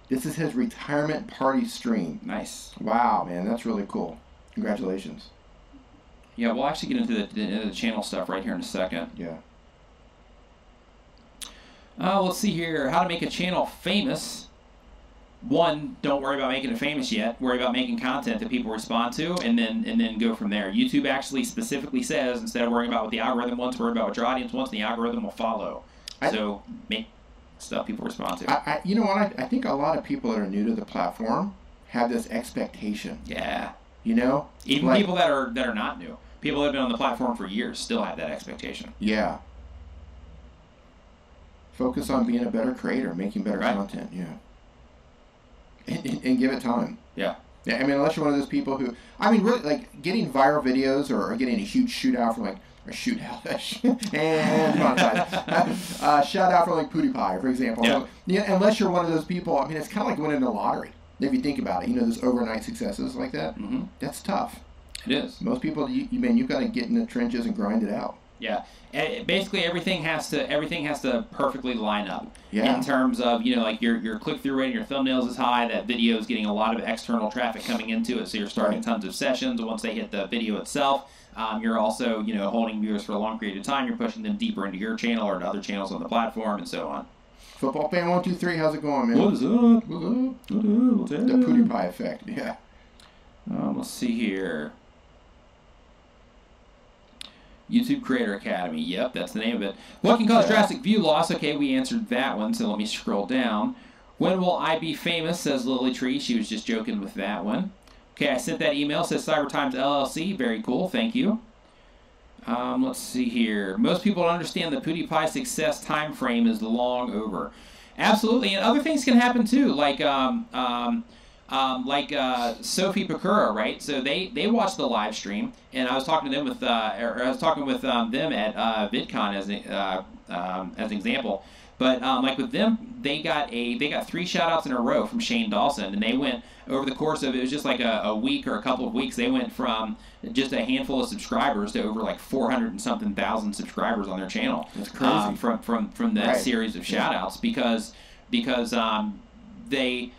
This is his retirement party stream. Nice. Wow, man. That's really cool. Congratulations. Yeah, we'll actually get into the channel stuff right here in a second. Yeah. Let's see here. How to make a channel famous. One, don't worry about making it famous yet. Worry about making content that people respond to, and then go from there. YouTube actually specifically says, instead of worrying about what the algorithm wants, worry about what your audience wants, and the algorithm will follow. So make stuff people respond to. You know what? I think a lot of people that are new to the platform have this expectation. Yeah. Even people that are not new, people that have been on the platform for years, still have that expectation. Yeah. Focus on being a better creator, making better content. Yeah. And give it time. Yeah. Yeah. I mean, unless you're one of those people who, really, like, getting viral videos or getting a huge shootout from, like, or shootout, and shout out from, like, PewDiePie, for example. Yeah. So, unless you're one of those people, it's kind of like winning the lottery. If you think about it, those overnight successes like that, that's tough. It is. Most people, you've got to get in the trenches and grind it out. Yeah. Basically, everything has to perfectly line up. Yeah. In terms of, you know, like your click-through rate and your thumbnails is high. That video is getting a lot of external traffic coming into it, so you're starting tons of sessions. Once they hit the video itself, you're also, you know, holding viewers for a long period of time. You're pushing them deeper into your channel or to other channels on the platform, and so on. Football fan 123, how's it going, man? What is up? What up? The Pootie Pie effect, yeah. Let's see here. YouTube Creator Academy. Yep, that's the name of it. What can cause drastic view loss? Okay, we answered that one, so let me scroll down. When will I be famous, says Lily Tree. She was just joking with that one. Okay, I sent that email, says Cyber Times LLC. Very cool, thank you. Let's see here. Most people don't understand the PewDiePie success time frame is long over. Absolutely, and other things can happen too, like Sophie Pekura, right? So they watched the live stream, and I was talking to them with, them at VidCon as an example. But like with them, they got 3 shout-outs in a row from Shane Dawson, and they went over the course of, it was just like a week or a couple of weeks, they went from just a handful of subscribers to over like 400 and something thousand subscriers on their channel. That's crazy. From that series of shout-outs because they.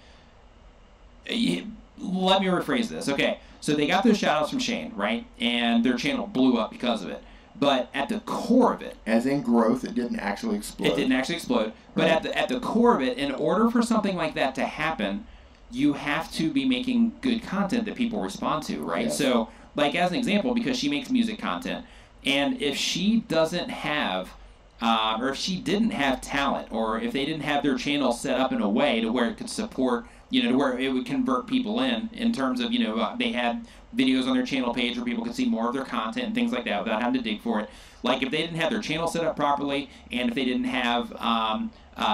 Let me rephrase this. Okay, so they got those shout-outs from Shane, right? And their channel blew up because of it. But at the core of it, as in growth, it didn't actually explode. It didn't actually explode. But at the core of it, in order for something like that to happen, you have to be making good content that people respond to, right? Yes. So, like as an example, because she makes music content, and if she doesn't have, or if she didn't have talent, or if they didn't have their channel set up in a way to where it could support, you know, to where it would convert people in terms of, you know, they had videos on their channel page where people could see more of their content and things like that without having to dig for it. Like if they didn't have their channel set up properly, and if they didn't have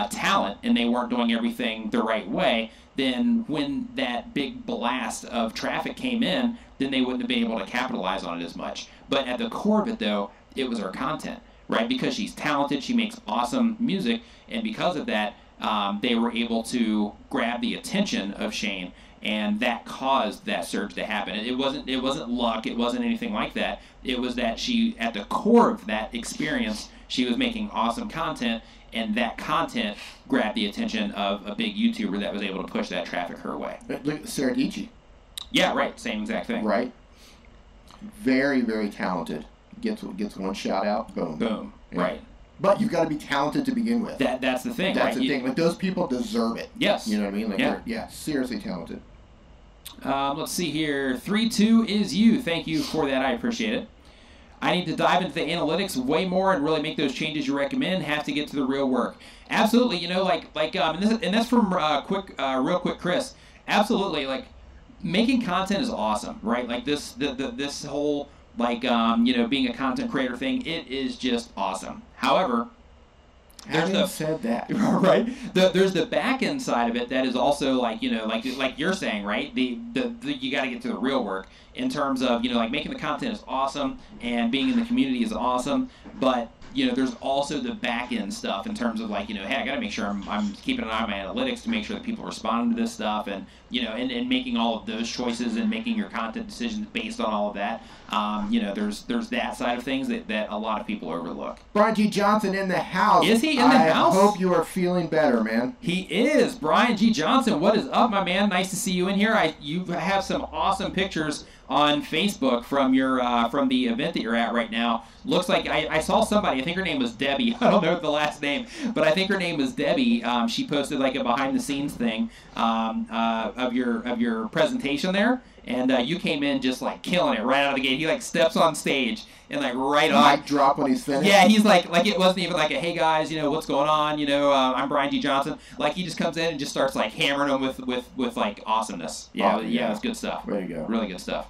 talent and they weren't doing everything the right way, then when that big blast of traffic came in, then they wouldn't have been able to capitalize on it as much. But at the core of it, though, it was her content, right? Because she's talented, she makes awesome music, and because of that, they were able to grab the attention of Shane, and that caused that surge to happen. It wasn't luck, it wasn't anything like that. It was that she, at the core of that experience, she was making awesome content, and that content grabbed the attention of a big YouTuber that was able to push that traffic her way. Look at Sarah Dietschy. Yeah, right, same exact thing. Right. Very, very talented. Gets one shout out, boom. Boom, yeah. Right. But you've got to be talented to begin with. That's the thing, That's right? the thing. Like, those people deserve it. Yes. You know what I mean? Like, yeah, seriously talented. Let's see here. 3-2 is you. Thank you for that. I appreciate it. I need to dive into the analytics way more and really make those changes you recommend. Have to get to the real work. Absolutely. You know, and that's from real quick, Chris. Absolutely. Like, making content is awesome, right? Like this whole, like, you know, being a content creator thing, it is just awesome. However, Having said that, right? There's the back end side of it that is also, like, you know, like you're saying, right? The you got to get to the real work in terms of, you know, like, making the content is awesome and being in the community is awesome, but, you know, there's also the back end stuff in terms of, like, you know, hey, I got to make sure I'm keeping an eye on my analytics to make sure that people are responding to this stuff, and, you know, and making all of those choices and making your content decisions based on all of that. You know, there's that side of things that a lot of people overlook. Brian G. Johnson in the house. Is he in the house? I hope you are feeling better, man. He is. Brian G. Johnson, what is up, my man? Nice to see you in here. You have some awesome pictures on Facebook from your from the event that you're at right now. Looks like I saw somebody, I think her name was Debbie. I don't know the last name, but I think her name was Debbie. She posted like a behind the scenes thing of your presentation there. And you came in just like killing it right out of the gate. He like steps on stage and like right on. Mic drop when he's finished. Yeah, he's like it wasn't even like a, hey guys, you know, what's going on? You know, I'm Brian G. Johnson. Like, he just comes in and just starts like hammering them with like awesomeness. Yeah, yeah, it's good stuff. Way to go. Really good stuff.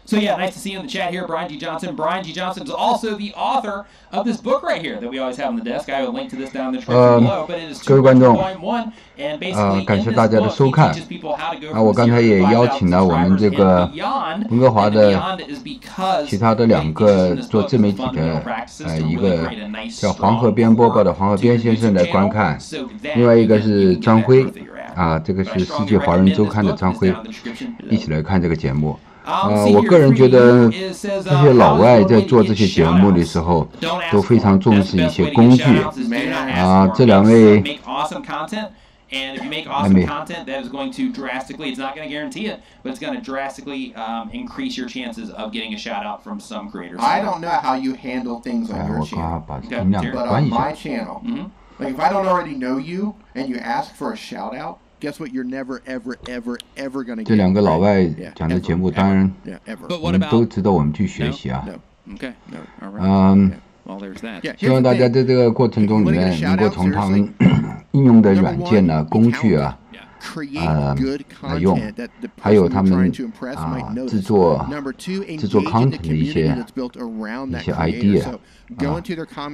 So yeah, nice to see you in the chat here, Brian G. Johnson. Brian G. Johnson is also the author of this book right here that we always have on the desk. I will link to this down in the description below. But it is 2.1 and basically 感谢大家的收看。我刚才也邀请了我们这个温哥华的其他的2个做自媒体的一个叫黄河边播报的黄河边先生来观看，另外一个是张辉这个是世界华人周刊的张辉，一起来看这个节目。我个人觉得这些老外在做这些节目的时候，都非常重视一些工具这两位。And if you make awesome content, that is going to drastically, it's not going to guarantee it, but it's going to drastically increase your chances of getting a shout out from some creators. I don't know how you handle things on your channel, but on my channel, like if I don't already know you and you ask for a shout out, guess what? You're never, ever, ever, ever going to get. 这两个老外讲的节目，当然我们都值得我们去学习啊。希望大家在这个过程中里面能够从他们应用的软件呢、工具来用，还有他们制作 content 的一些 idea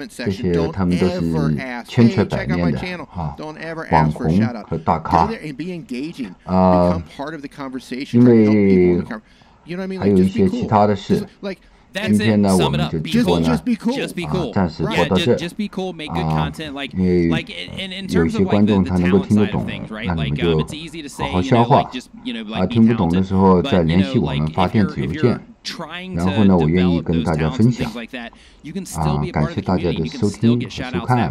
这些他们都是千锤百炼的网红和大咖因为还有一些其他的事。今天呢，我们就直播呢，暂时播到这因为有些观众他能够听得懂，那你们就好好消化听不懂的时候再联系我们发电子邮件，然后呢，我愿意跟大家分享感谢大家的收听和收看。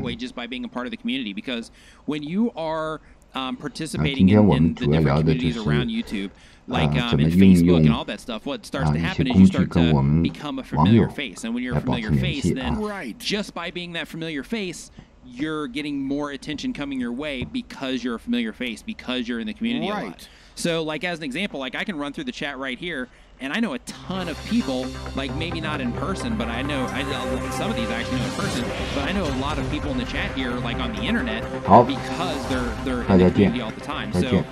今天我们主要聊的就是怎么运用一些工具跟我们网友来保持联系Just by being that familiar face, you're getting more attention coming your way because you're a familiar face, because you're in the community a lot. So, like as an example, like I can run through the chat right here, and I know a ton of people, like maybe not in person, but I know some of these I actually know in person, but I know a lot of people in the chat here, like on the internet, because they're in the community all the time. So.